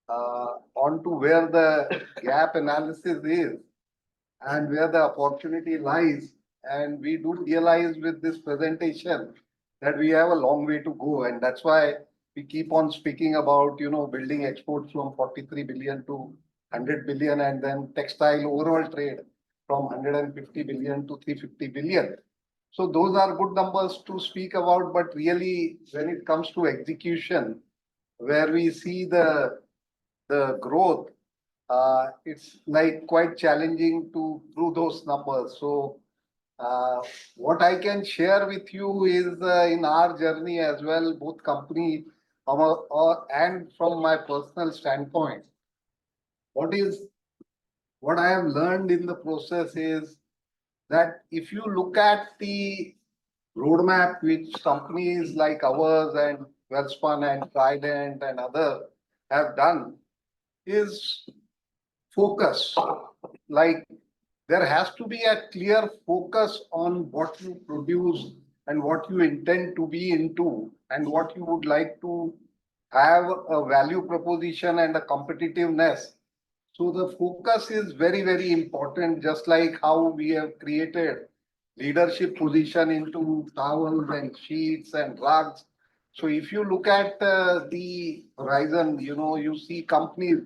on to where the gap analysis is and where the opportunity lies. And we do realize with this presentation that we have a long way to go. And that's why we keep on speaking about, building exports from 43 billion to 100 billion, and then textile overall trade from 150 billion to 350 billion. So those are good numbers to speak about, but really when it comes to execution, where we see the growth, it's like quite challenging to prove those numbers. So what I can share with you is in our journey as well, both company and from my personal standpoint, what I have learned in the process is that if you look at the roadmap which companies like ours and Welspun and Trident and other have done, is focus. Like there has to be a clear focus on what you produce and what you intend to be into and what you would like to have a value proposition and a competitiveness. So the focus is very, very important, just like how we have created leadership position into towels and sheets and rugs. So if you look at the horizon, you see companies,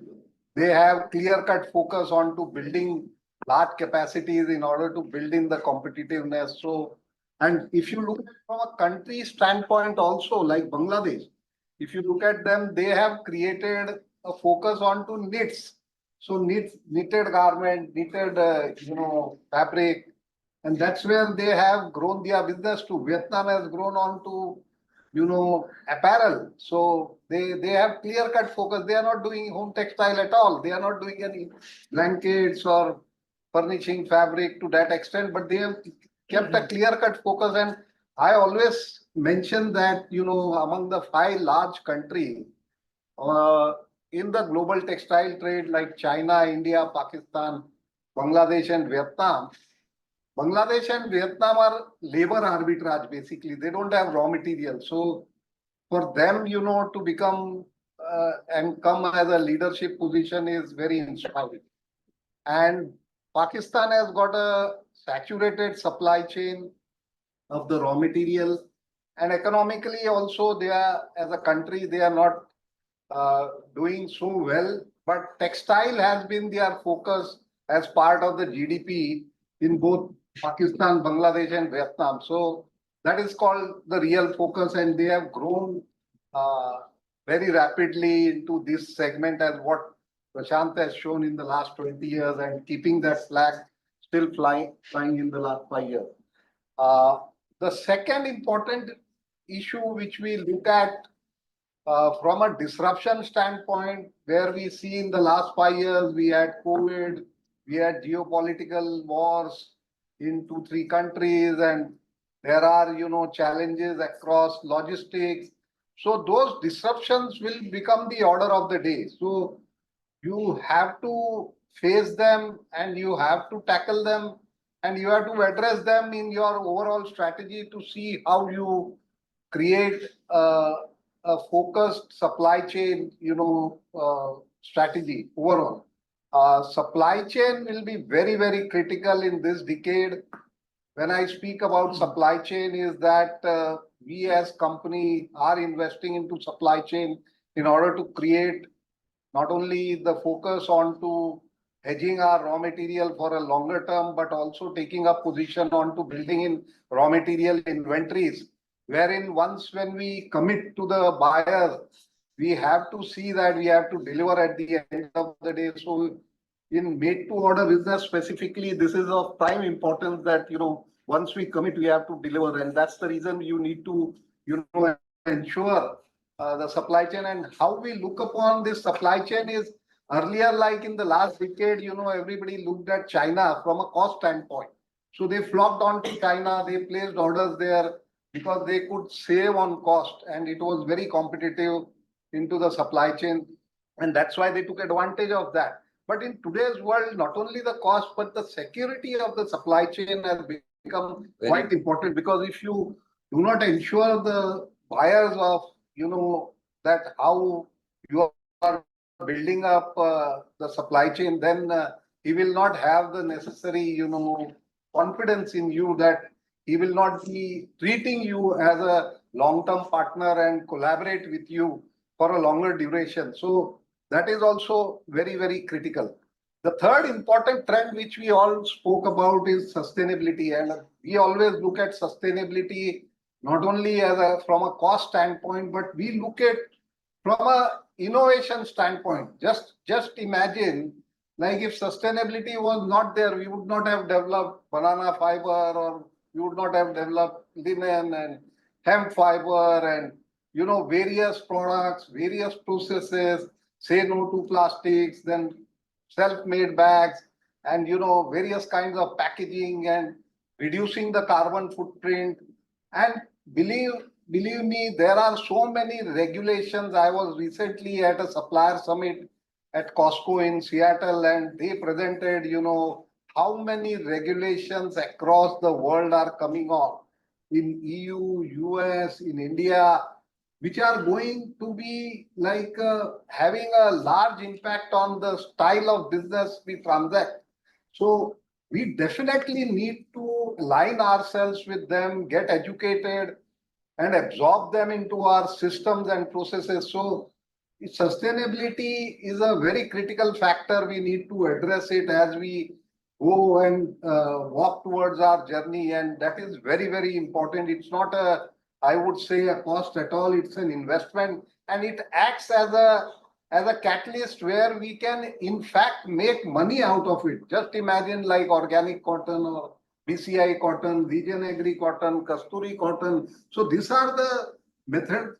they have clear-cut focus on to building large capacities in order to build in the competitiveness. So, and if you look at from a country standpoint also, like Bangladesh, if you look at them, they have created a focus on to knits. So knitted garment, knitted, fabric. And that's where they have grown their business to. Vietnam has grown on to, apparel. So they have clear cut focus. They are not doing home textile at all. They are not doing any blankets or furnishing fabric to that extent, but they have kept a clear cut focus. And I always mention that, among the 5 large countries, in the global textile trade like China, India, Pakistan, Bangladesh and Vietnam, Bangladesh and Vietnam are labor arbitrage basically. They don't have raw material. So for them, to become and come as a leadership position is very inspiring. And Pakistan has got a saturated supply chain of the raw material. And economically also they are, as a country, they are not doing so well, but textile has been their focus as part of the GDP in both Pakistan, Bangladesh and Vietnam. So that is called the real focus, and they have grown very rapidly into this segment as what Prashant has shown in the last 20 years, and keeping that flag still flying in the last 5 years. The second important issue which we look at from a disruption standpoint, where we see in the last 5 years, we had COVID, we had geopolitical wars in 2-3 countries, and there are, challenges across logistics. So those disruptions will become the order of the day. So you have to face them and you have to tackle them and you have to address them in your overall strategy to see how you create a focused supply chain, strategy overall. Supply chain will be very, very critical in this decade. When I speak about supply chain is that we as company are investing into supply chain in order to create not only the focus on to hedging our raw material for a longer term, but also taking a position on to building in raw material inventories, wherein when we commit to the buyer, we have to see that we have to deliver at the end of the day. So in made to order business specifically, this is of prime importance that, once we commit, we have to deliver. And that's the reason you need to, ensure the supply chain. And how we look upon this supply chain is earlier, like in the last decade, everybody looked at China from a cost standpoint. So they flocked on to China, they placed orders there because they could save on cost, and it was very competitive into the supply chain. And that's why they took advantage of that. But in today's world, not only the cost, but the security of the supply chain has become quite important, because if you do not ensure the buyers of, that how you are building up the supply chain, then he will not have the necessary, confidence in you, that he will not be treating you as a long-term partner and collaborate with you for a longer duration. So that is also very, very critical. The third important trend which we all spoke about is sustainability. And we always look at sustainability not only as from a cost standpoint, but we look at from a innovation standpoint. Just imagine, like if sustainability was not there, we would not have developed banana fiber, or we would not have developed linen and hemp fiber and, various products, various processes, say no to plastics, then self-made bags, and, various kinds of packaging and reducing the carbon footprint. And believe me, there are so many regulations. I was recently at a supplier summit at Costco in Seattle, and they presented, how many regulations across the world are coming on in EU, US, in India, which are going to be like having a large impact on the style of business we transact. So we definitely need to align ourselves with them, get educated, and absorb them into our systems and processes. So sustainability is a very critical factor. We need to address it as we go and walk towards our journey. And that is very, very important. It's not I would say, a cost at all. It's an investment, and it acts as as a catalyst where we can in fact make money out of it. Just imagine like organic cotton or BCI cotton, region agri cotton, Kasturi cotton. So these are the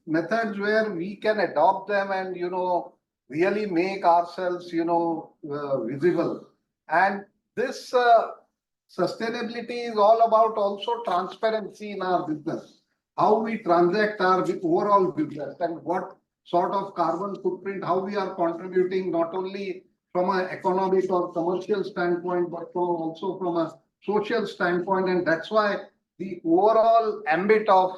methods where we can adopt them and, really make ourselves, visible. And this sustainability is all about also transparency in our business, how we transact our overall business and what sort of carbon footprint, how we are contributing not only from an economic or commercial standpoint, but also from a social standpoint. And that's why the overall ambit of,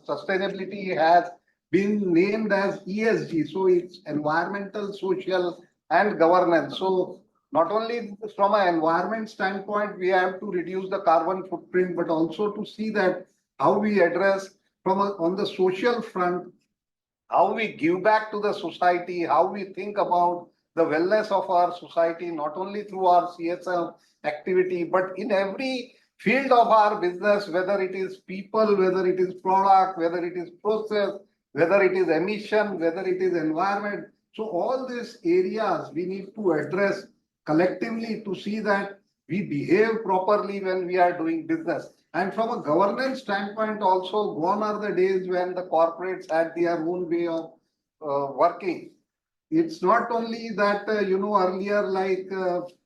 sustainability has been named as ESG. So it's environmental, social, and governance. So not only from an environment standpoint, we have to reduce the carbon footprint, but also to see that how we address on the social front, how we give back to the society, how we think about the wellness of our society, not only through our CSR activity, but in every field of our business, whether it is people, whether it is product, whether it is process, whether it is emission, whether it is environment. So all these areas we need to address collectively to see that we behave properly when we are doing business. And from a governance standpoint also, gone are the days when the corporates had their own way of working. It's not only that, earlier like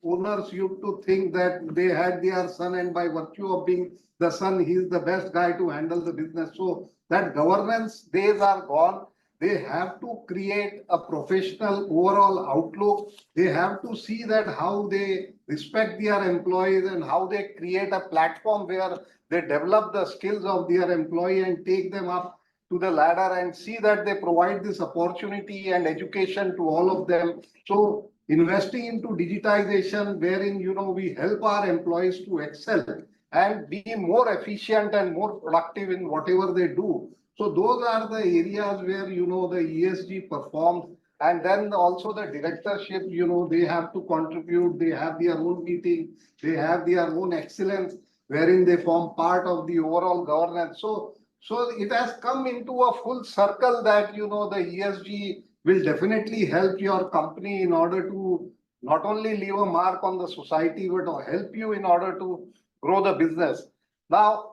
owners used to think that they had their son and by virtue of being the son, he's the best guy to handle the business. So that governance days are gone. They have to create a professional overall outlook. They have to see that how they respect their employees and how they create a platform where they develop the skills of their employee and take them up to the ladder and see that they provide this opportunity and education to all of them. So investing into digitization wherein, we help our employees to excel and be more efficient and more productive in whatever they do. So those are the areas where, the ESG performs. And then also the directorship, they have to contribute. They have their own meeting. They have their own excellence wherein they form part of the overall governance. So it has come into a full circle that, the ESG will definitely help your company in order to not only leave a mark on the society, but help you in order to grow the business. Now,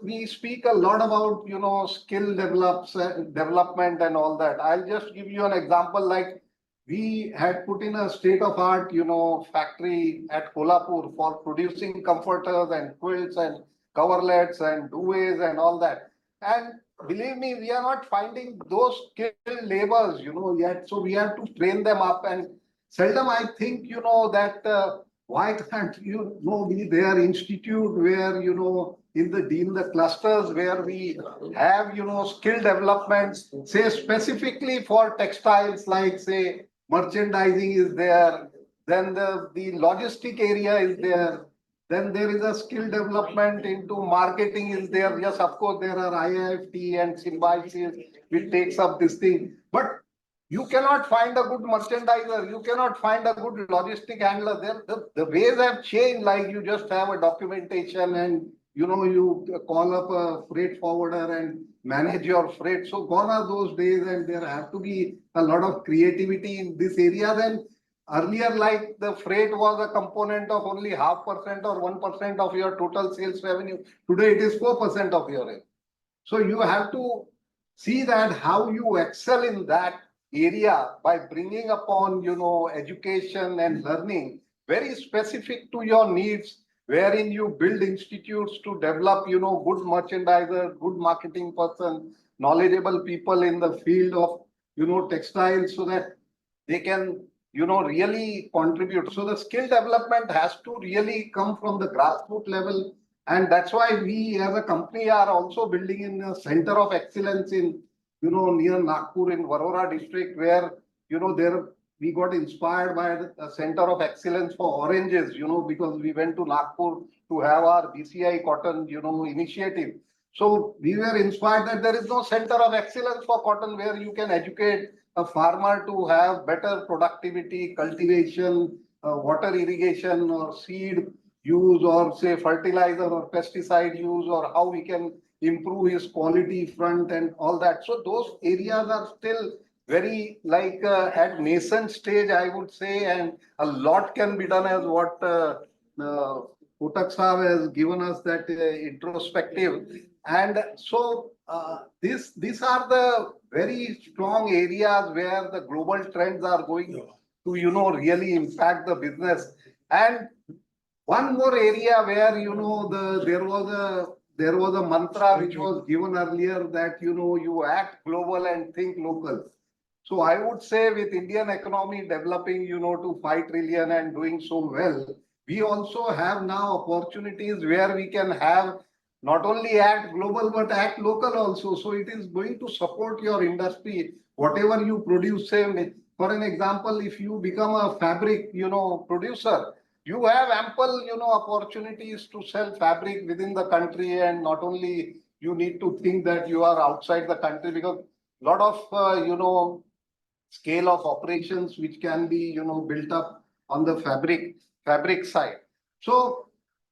we speak a lot about, skill development and all that. I'll just give you an example. Like we had put in a state-of-art, factory at Kolhapur for producing comforters and quilts and coverlets and duvets and all that. And believe me, we are not finding those skilled laborers, yet. So we have to train them up. And seldom I think, that why can't be there institute where, in the clusters where we have, skill developments, say specifically for textiles, like say merchandising is there, then the logistic area is there. Then there is a skill development into marketing is there. Yes, of course, there are IIFT and Symbiosis which takes up this thing. But you cannot find a good merchandiser. You cannot find a good logistic handler. The ways have changed. Like you just have a documentation and, you call up a freight forwarder and manage your freight. So gone are those days and there have to be a lot of creativity in this area. Then earlier, like the freight was a component of only 0.5% or 1% of your total sales revenue. Today, it is 4% of your revenue. So you have to see that how you excel in that area by bringing upon, education and learning very specific to your needs, wherein you build institutes to develop, good merchandiser, good marketing person, knowledgeable people in the field of, textiles so that they can really contribute. So the skill development has to really come from the grassroots level. And that's why we as a company are also building in a center of excellence in, near Nagpur in Warora district, where, there we got inspired by a center of excellence for oranges, because we went to Nagpur to have our BCI cotton, initiative. So we were inspired that there is no center of excellence for cotton where you can educate a farmer to have better productivity, cultivation, water irrigation or seed use or say fertilizer or pesticide use or how we can improve his quality front and all that. So those areas are still very like at nascent stage, I would say, and a lot can be done as what Kotak Saab has given us that introspective. And so these are the very strong areas where the global trends are going to, really impact the business. And one more area where, there was a mantra which was given earlier that, you act global and think local. So I would say with Indian economy developing, to 5 trillion and doing so well, we also have now opportunities where we can have not only act global, but act local also. So it is going to support your industry, whatever you produce. Say, for an example, if you become a fabric, producer, you have ample, opportunities to sell fabric within the country, and not only you need to think that you are outside the country, because a lot of, scale of operations which can be, built up on the fabric side. So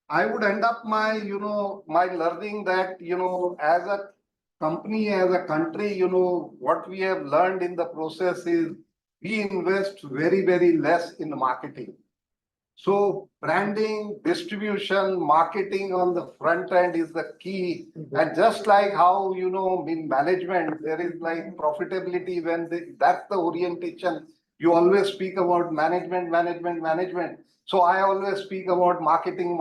I would end up my, my learning that, as a company, as a country, what we have learned in the process is we invest very, very less in marketing. So branding, distribution, marketing on the front end is the key. And just like how, in management, there is like profitability that's the orientation. You always speak about management. So I always speak about marketing.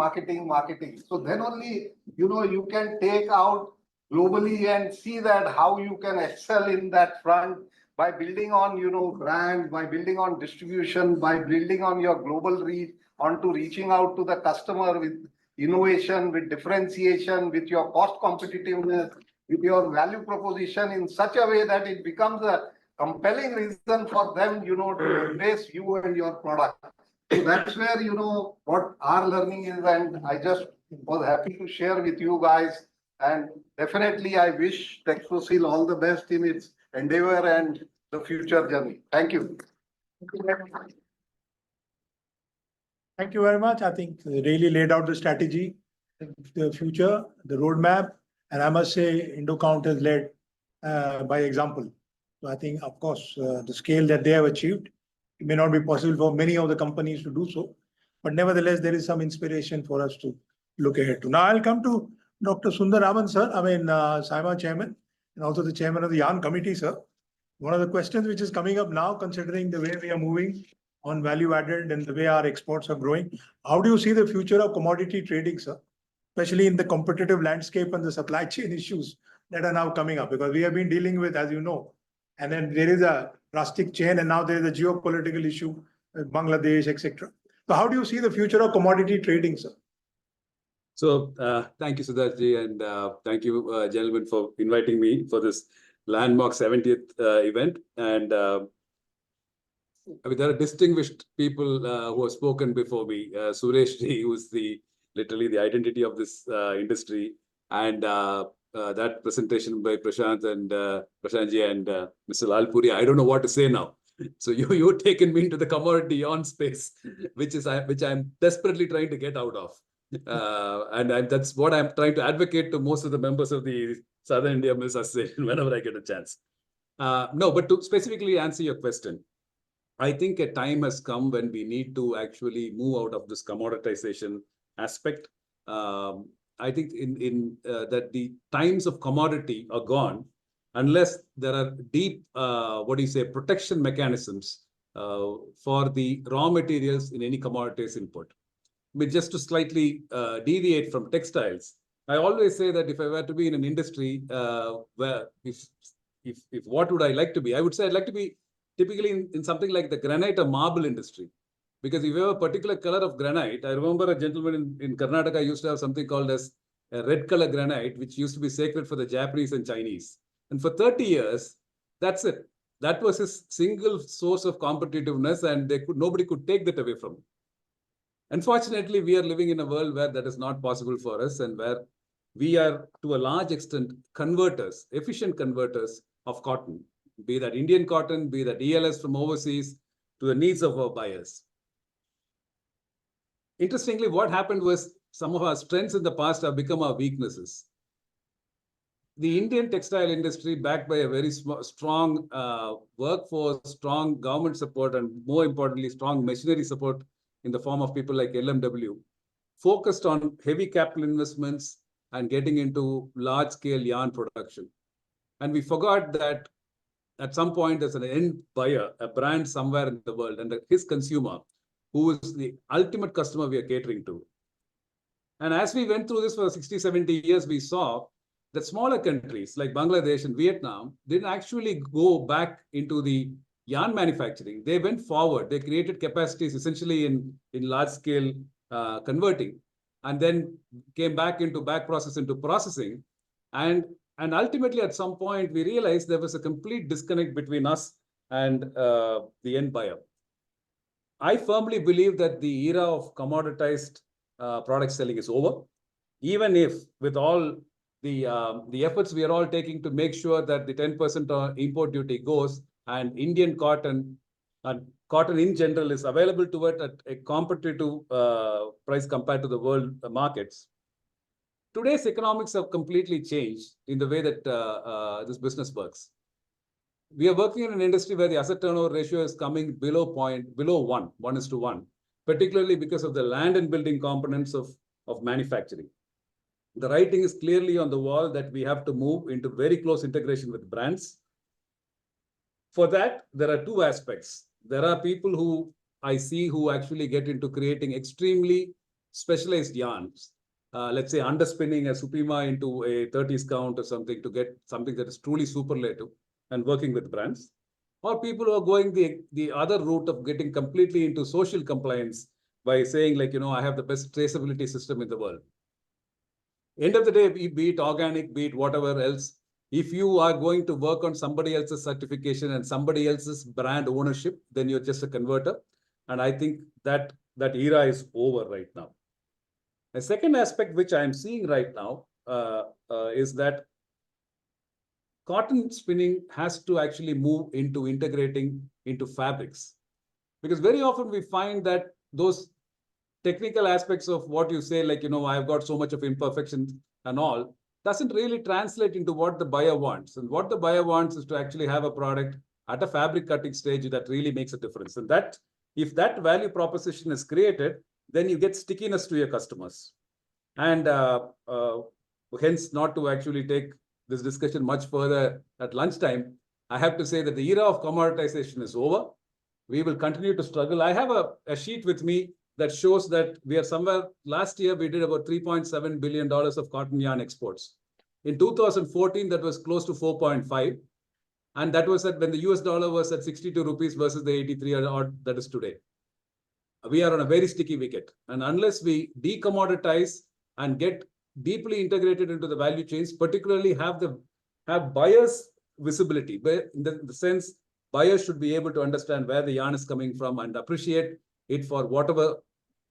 So then only, you can take out globally and see that how you can excel in that front by building on, brand, by building on distribution, by building on your global reach, onto reaching out to the customer with innovation, with differentiation, with your cost competitiveness, with your value proposition in such a way that it becomes a compelling reason for them, to embrace you and your product. So that's where, what our learning is, and I just was happy to share with you guys. And definitely, I wish TEXPROCIL all the best in its endeavor and the future journey. Thank you. Thank you very much. I think they really laid out the strategy, the future, the roadmap, and I must say IndoCount has led by example. So I think, of course, the scale that they have achieved, it may not be possible for many of the companies to do so, but nevertheless, there is some inspiration for us to look ahead to. Now I'll come to Dr. Sundar Raman, sir. SIMA chairman and also the chairman of the Yarn committee, sir. One of the questions which is coming up now, considering the way we are moving on value added and the way our exports are growing, how do you see the future of commodity trading, sir? Especially in the competitive landscape and the supply chain issues that are now coming up, because we have been dealing with, as you know, and then there is a drastic chain, and now there is a geopolitical issue with Bangladesh, etc. So how do you see the future of commodity trading, sir? So thank you, Siddharthji, and thank you, gentlemen, for inviting me for this landmark 70th event. And there are distinguished people who have spoken before me. Suresh ji, who is literally the identity of this industry, and that presentation by Prashant and Prashant ji and Mr. Lalpuri. I don't know what to say now. So you've taken me into the commodity yarn space, which I'm desperately trying to get out of. And that's what I'm trying to advocate to most of the members of the Southern India Mills Association whenever I get a chance. No, but to specifically answer your question, I think a time has come when we need to actually move out of this commoditization aspect. I think that the times of commodity are gone unless there are deep, protection mechanisms for the raw materials in any commodities input. But just to slightly deviate from textiles, I always say that if I were to be in an industry where if what would I like to be, I would say I'd like to be typically in something like the granite or marble industry. Because if you have a particular color of granite, I remember a gentleman in Karnataka used to have something called as a red color granite, which used to be sacred for the Japanese and Chinese. And for 30 years, that's it. That was his single source of competitiveness, and nobody could take that away from him. Unfortunately, we are living in a world where that is not possible for us, and where we are, to a large extent, converters, efficient converters of cotton, be that Indian cotton, be that ELS from overseas, to the needs of our buyers. Interestingly, what happened was some of our strengths in the past have become our weaknesses. the Indian textile industry, backed by a very strong workforce, strong government support, and more importantly, strong machinery support in the form of people like LMW, focused on heavy capital investments and getting into large-scale yarn production. And we forgot that at some point there's an end buyer, a brand somewhere in the world, and his consumer, who is the ultimate customer we are catering to. And as we went through this for 60, 70 years, we saw that smaller countries like Bangladesh and Vietnam didn't actually go back into the yarn manufacturing. They went forward. They created capacities essentially in large scale converting, and then came back into processing. And ultimately, at some point, we realized there was a complete disconnect between us and the end buyer. I firmly believe that the era of commoditized product selling is over, even if with all the efforts we are all taking to make sure that the 10% import duty goes and Indian cotton and cotton in general is available to it at a competitive price compared to the world markets. Today's economics have completely changed in the way that this business works. We are working in an industry where the asset turnover ratio is coming below 1:1, particularly because of the land and building components of manufacturing. The writing is clearly on the wall that we have to move into very close integration with brands. For that, there are two aspects. There are people who I see who actually get into creating extremely specialized yarns. Let's say underspinning a Supima into a 30s count or something to get something that is truly superlative and working with brands. Or people who are going the other route of getting completely into social compliance by saying like, I have the best traceability system in the world. End of the day, be it organic, be it whatever else, if you are going to work on somebody else's certification and somebody else's brand ownership, then you're just a converter. And I think that era is over right now. A second aspect which I'm seeing right now is that cotton spinning has to actually move into integrating into fabrics. Because very often we find that those technical aspects of what you say, like, I've got so much of imperfections and all, doesn't really translate into what the buyer wants. And what the buyer wants is to actually have a product at a fabric cutting stage that really makes a difference. And that, if that value proposition is created, then you get stickiness to your customers. And hence, not to actually take this discussion much further at lunchtime, I have to say that the era of commoditization is over. We will continue to struggle. I have a sheet with me that shows that we are somewhere, last year we did about $3.7 billion of cotton yarn exports. In 2014, that was close to 4.5. And that was when the US dollar was at 62 rupees versus the 83 odd that is today. We are on a very sticky wicket. And unless we decommoditize and get deeply integrated into the value chains, particularly have buyers visibility, in the sense buyers should be able to understand where the yarn is coming from and appreciate it for whatever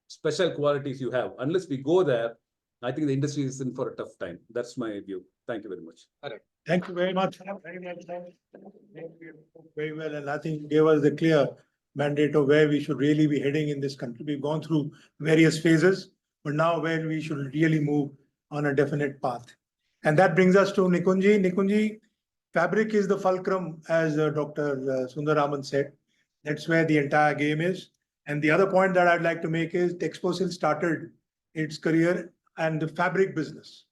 special qualities you have. Unless we go there, I think the industry is in for a tough time. That's my view. Thank you very much. Thank you very much. Very well, and I think gave us the clear mandate of where we should really be heading in this country. We've gone through various phases, but now where we should really move on a definite path. And that brings us to Nikunji. Nikunji, fabric is the fulcrum, as Dr. Sundaraman said. That's where the entire game is. And the other point that I'd like to make is TEXPROCIL started its career and the fabric business.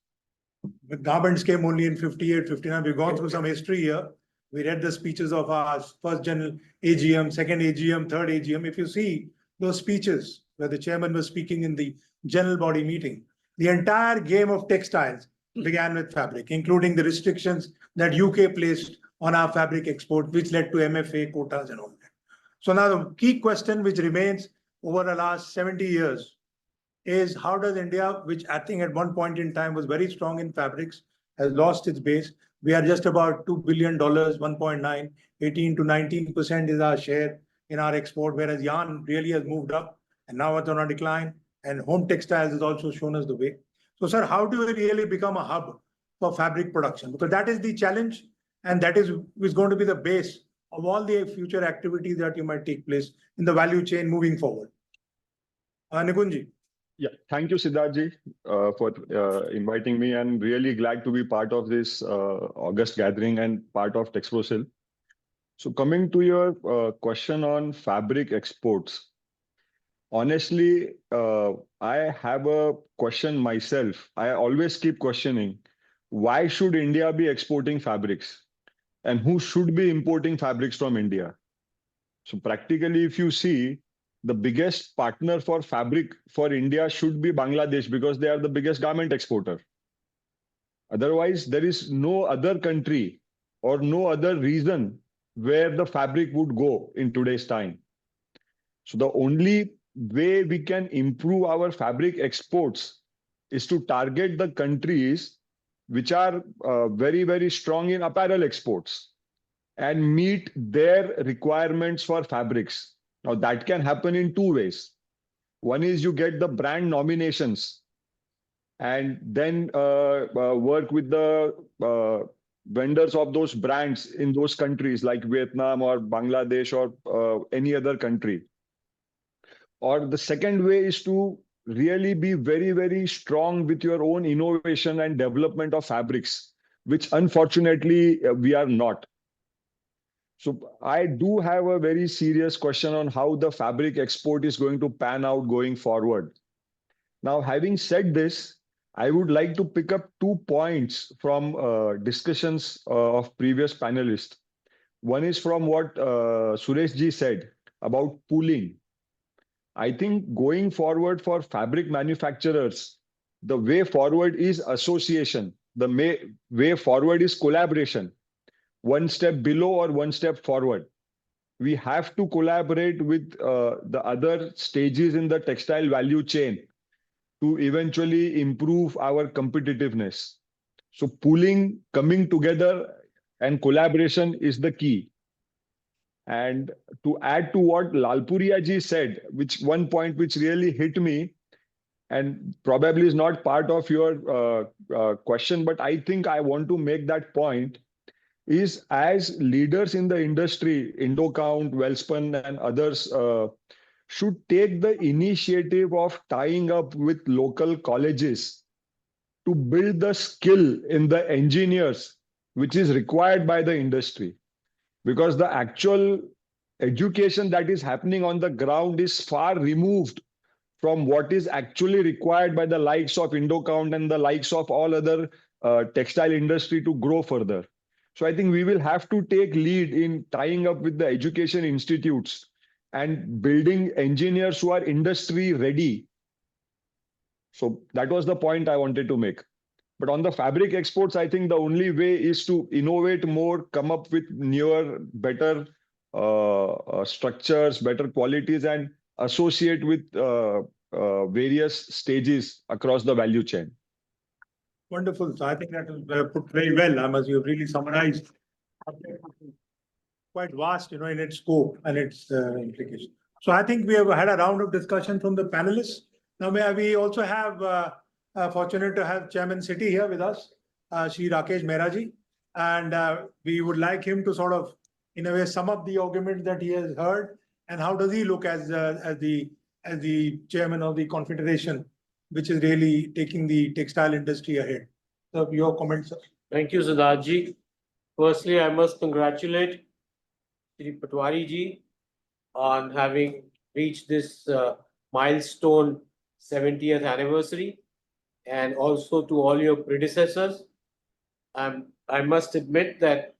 The garments came only in 58, 59. We've gone through some history here. We read the speeches of our first general AGM, second AGM, third AGM. If you see those speeches where the chairman was speaking in the general body meeting, the entire game of textiles began with fabric, including the restrictions that UK placed on our fabric export, which led to MFA quotas and all that. So now the key question which remains over the last 70 years is how does India, which I think at one point in time was very strong in fabrics, has lost its base. We are just about $2 billion, 1.9, 18 to 19% is our share in our export, whereas yarn really has moved up and now it's on a decline. And home textiles has also shown us the way. So, sir, how do we really become a hub for fabric production? Because that is the challenge, and that is going to be the base of all the future activities that you might take place in the value chain moving forward. Nikunji. Yeah, thank you, Siddharthji, for inviting me, and really glad to be part of this August gathering and part of TEXPROCIL. So coming to your question on fabric exports, honestly, I have a question myself. I always keep questioning, why should India be exporting fabrics? And who should be importing fabrics from India? So practically, if you see, the biggest partner for fabric for India should be Bangladesh because they are the biggest garment exporter. Otherwise, there is no other country or no other reason where the fabric would go in today's time. So the only way we can improve our fabric exports is to target the countries which are very, very strong in apparel exports and meet their requirements for fabrics. Now, that can happen in two ways. One is you get the brand nominations and then work with the vendors of those brands in those countries like Vietnam or Bangladesh or any other country. Or the second way is to really be very, very strong with your own innovation and development of fabrics, which unfortunately we are not. So I do have a very serious question on how the fabric export is going to pan out going forward. Now, having said this, I would like to pick up 2 points from discussions of previous panelists. One is from what Suresh ji said about pooling. I think going forward for fabric manufacturers, the way forward is association. The way forward is collaboration. One step below or one step forward. We have to collaborate with the other stages in the textile value chain to eventually improve our competitiveness. So pooling, coming together and collaboration is the key. And to add to what Lalpuria ji said, which one point which really hit me, and probably is not part of your question, but I think I want to make that point, is as leaders in the industry, Indocount, Wellspun, and others should take the initiative of tying up with local colleges to build the skill in the engineers, which is required by the industry. Because the actual education that is happening on the ground is far removed from what is actually required by the likes of Indocount and the likes of all other textile industry to grow further. So I think we will have to take lead in tying up with the education institutes and building engineers who are industry ready. So that was the point I wanted to make. But on the fabric exports, I think the only way is to innovate more, come up with newer, better structures, better qualities, and associate with various stages across the value chain. Wonderful. So I think that was put very well. I must, you've really summarized. Quite vast, in its scope and its implication. So I think we have had a round of discussion from the panelists. Now, we also have fortunate to have Chairman City here with us, Shri Rakesh Mehraji, and we would like him to sort of, in a way, sum up the arguments that he has heard, and how does he look as the chairman of the confederation, which is really taking the textile industry ahead. So your comments, sir. Thank you, Siddharthji. Firstly, I must congratulate Shri Patwari ji on having reached this milestone 70th anniversary, and also to all your predecessors. I must admit that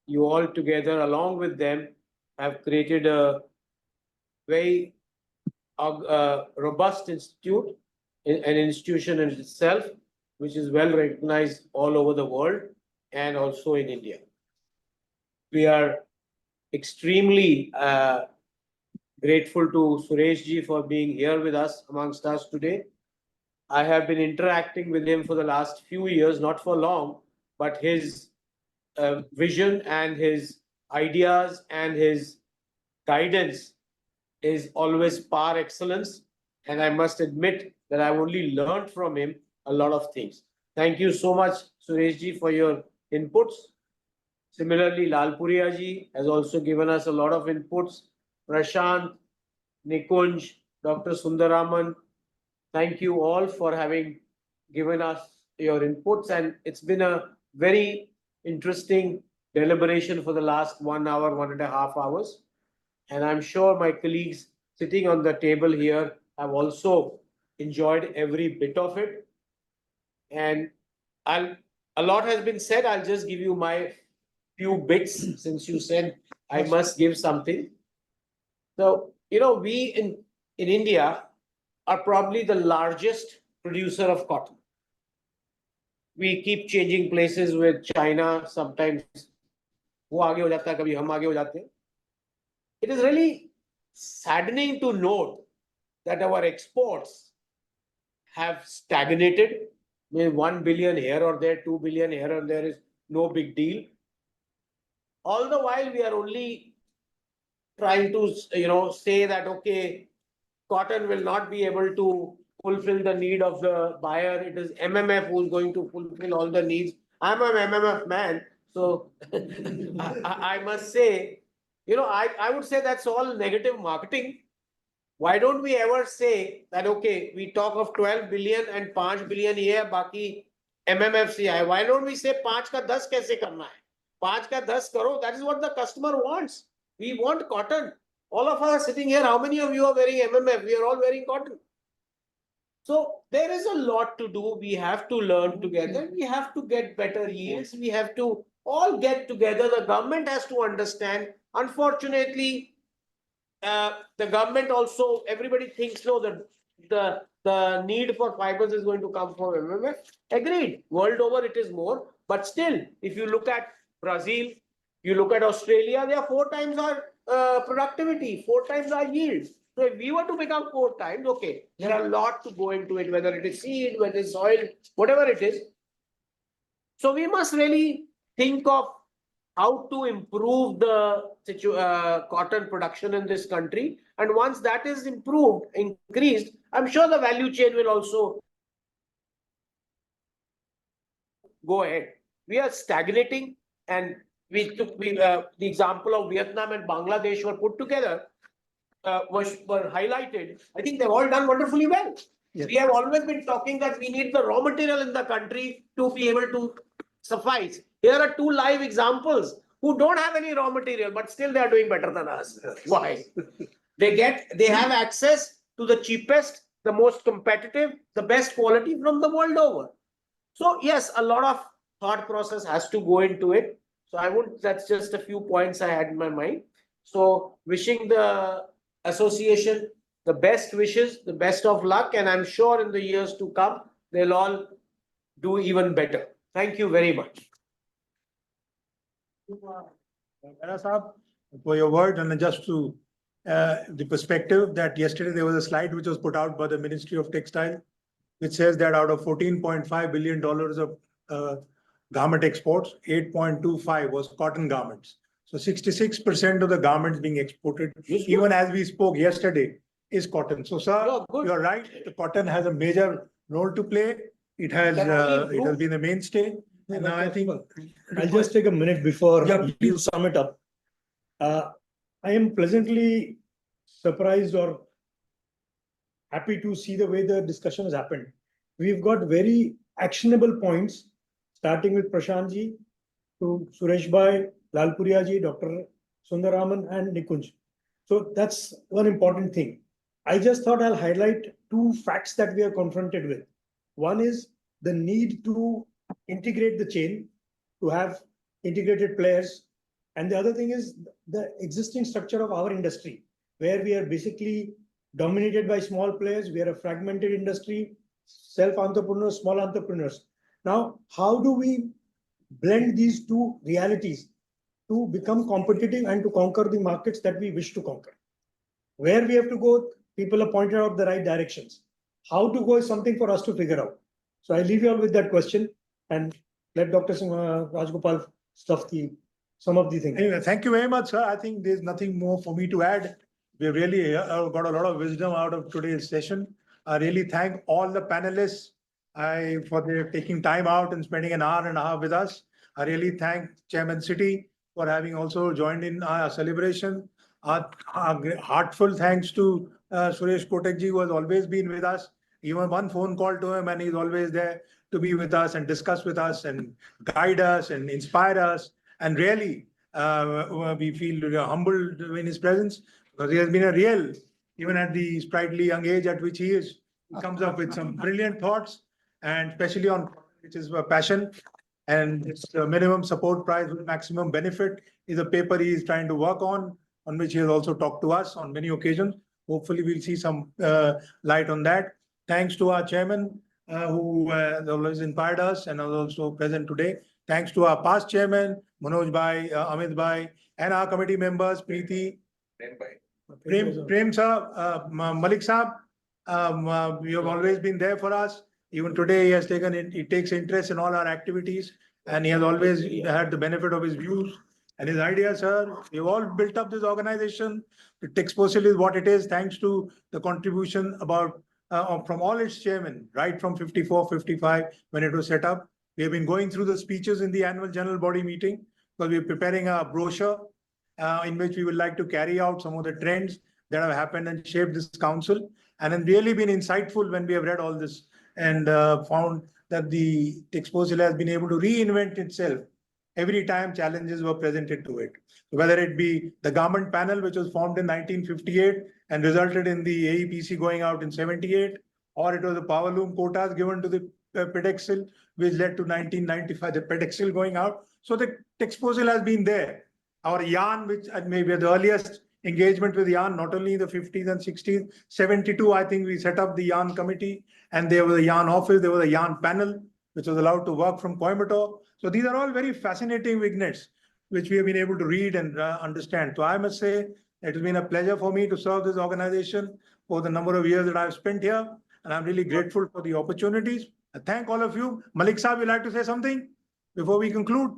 you all together, along with them, have created a very robust institute, an institution in itself, which is well recognized all over the world and also in India. We are extremely grateful to Suresh ji for being here with us amongst us today. I have been interacting with him for the last few years, not for long, but his vision and his ideas and his guidance is always par excellence. And I must admit that I've only learned from him a lot of things. Thank you so much, Suresh ji, for your inputs. Similarly, Lalpuria ji has also given us a lot of inputs. Prashant, Nikunj, Dr. Sundaraman, thank you all for having given us your inputs, and it's been a very interesting deliberation for the last 1 hour, 1.5 hours. And I'm sure my colleagues sitting on the table here have also enjoyed every bit of it. And a lot has been said. I'll just give you my few bits since you said I must give something. So, we in India are probably the largest producer of cotton. We keep changing places with China. Sometimes वो आगे हो जाता है, कभी हम आगे हो जाते हैं. It is really saddening to note that our exports have stagnated. Maybe 1 billion here or there, 2 billion here or there is no big deal. All the while we are only trying to, say that, okay, cotton will not be able to fulfill the need of the buyer. It is MMF who's going to fulfill all the needs. I'm an MMF man, so I must say, I would say that's all negative marketing. Why don't we ever say that, okay, we talk of 12 billion and 5 billion here, baki MMF se hai. Why don't we say 5 ka 10 kaise karna hai? 5 ka 10 karo, that is what the customer wants. We want cotton. All of us are sitting here. How many of you are wearing MMF? We are all wearing cotton. So there is a lot to do. We have to learn together. We have to get better yields. We have to all get together. The government has to understand. Unfortunately, the government also, everybody thinks, no, the need for fibers is going to come from MMF. Agreed. World over, it is more. But still, if you look at Brazil, you look at Australia, they are 4 times our productivity, 4 times our yields. So if we were to become 4 times, okay, there are a lot to go into it, whether it is seed, whether it is soil, whatever it is. So we must really think of how to improve the cotton production in this country. And once that is improved, increased, I'm sure the value chain will also go ahead. We are stagnating, and we took the example of Vietnam and Bangladesh were put together, were highlighted. I think they've all done wonderfully well. Yes. We have always been talking that we need the raw material in the country to be able to suffice. Here are 2 live examples who don't have any raw material, but still they are doing better than us. Why? They have access to the cheapest, the most competitive, the best quality from the world over. So yes, a lot of thought process has to go into it. So that's just a few points I had in my mind. So wishing the association the best wishes, the best of luck, and I'm sure in the years to come, they'll all do even better. Thank you very much. For your word, and just to the perspective that yesterday there was a slide which was put out by the Ministry of Textile, which says that out of $14.5 billion of garment exports, 8.25 was cotton garments. So 66% of the garments being exported, even as we spoke yesterday, is cotton. So, sir, you're right. The cotton has a major role to play. It has been a mainstay. And now I think I'll just take a minute before you sum it up. I am pleasantly surprised or happy to see the way the discussion has happened. We've got very actionable points, starting with Prashant ji to Suresh bhai, Lalpuria ji, Dr. Sundaraman and Nikunj. So that's one important thing. I just thought I'll highlight 2 facts that we are confronted with. One is the need to integrate the chain, to have integrated players. And the other thing is the existing structure of our industry, where we are basically dominated by small players. We are a fragmented industry, self-entrepreneurs, small entrepreneurs. Now, how do we blend these 2 realities to become competitive and to conquer the markets that we wish to conquer? Where we have to go, people have pointed out the right directions. How to go is something for us to figure out. So I leave you all with that question and let Dr. Rajgopal stuff some of the things. Anyway, thank you very much, sir. I think there's nothing more for me to add. We really got a lot of wisdom out of today's session. I really thank all the panelists for their taking time out and spending an hour and a half with us. I really thank Chairman City for having also joined in our celebration. Our heartfelt thanks to Suresh Kotak ji, who has always been with us even one phone call to him, and he's always there to be with us and discuss with us and guide us and inspire us. And really, we feel humbled in his presence because he has been a real, even at the sprightly young age at which he is, he comes up with some brilliant thoughts, and especially on which is a passion. And it's a minimum support price with maximum benefit is a paper he is trying to work on which he has also talked to us on many occasions. Hopefully, we'll see some light on that. Thanks to our chairman, who has always inspired us and is also present today. Thanks to our past chairman, Manoj Bhai, Amit Bhai, and our committee members, Preeti, Prem sir, Malik Saab. You have always been there for us. Even today, he takes interest in all our activities, and he has always had the benefit of his views and his ideas, sir. We've all built up this organization. The TEXPROCIL is what it is, thanks to the contribution from all its chairmen, right from 54, 55, when it was set up. We have been going through the speeches in the annual general body meeting because we're preparing a brochure in which we would like to carry out some of the trends that have happened and shaped this council, and then really been insightful when we have read all this and found that the TEXPROCIL has been able to reinvent itself every time challenges were presented to it. Whether it be the garment panel, which was formed in 1958 and resulted in the AEPC going out in 78, or it was the power loom quotas given to the Pedexil, which led to 1995, the Pedexil going out. So the TEXPROCIL has been there. Our yarn, which maybe the earliest engagement with yarn, not only in the 50s and 60s, 72, I think we set up the yarn committee, and there was a yarn office, there was a yarn panel, which was allowed to work from Coimbatore. So these are all very fascinating vignettes, which we have been able to read and understand. So I must say, it has been a pleasure for me to serve this organization for the number of years that I've spent here, and I'm really grateful for the opportunities. I thank all of you. Malik Saab, would you like to say something before we conclude?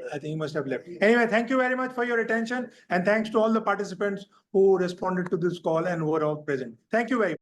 I think he must have left. Anyway, thank you very much for your attention, and thanks to all the participants who responded to this call and who are all present. Thank you very much.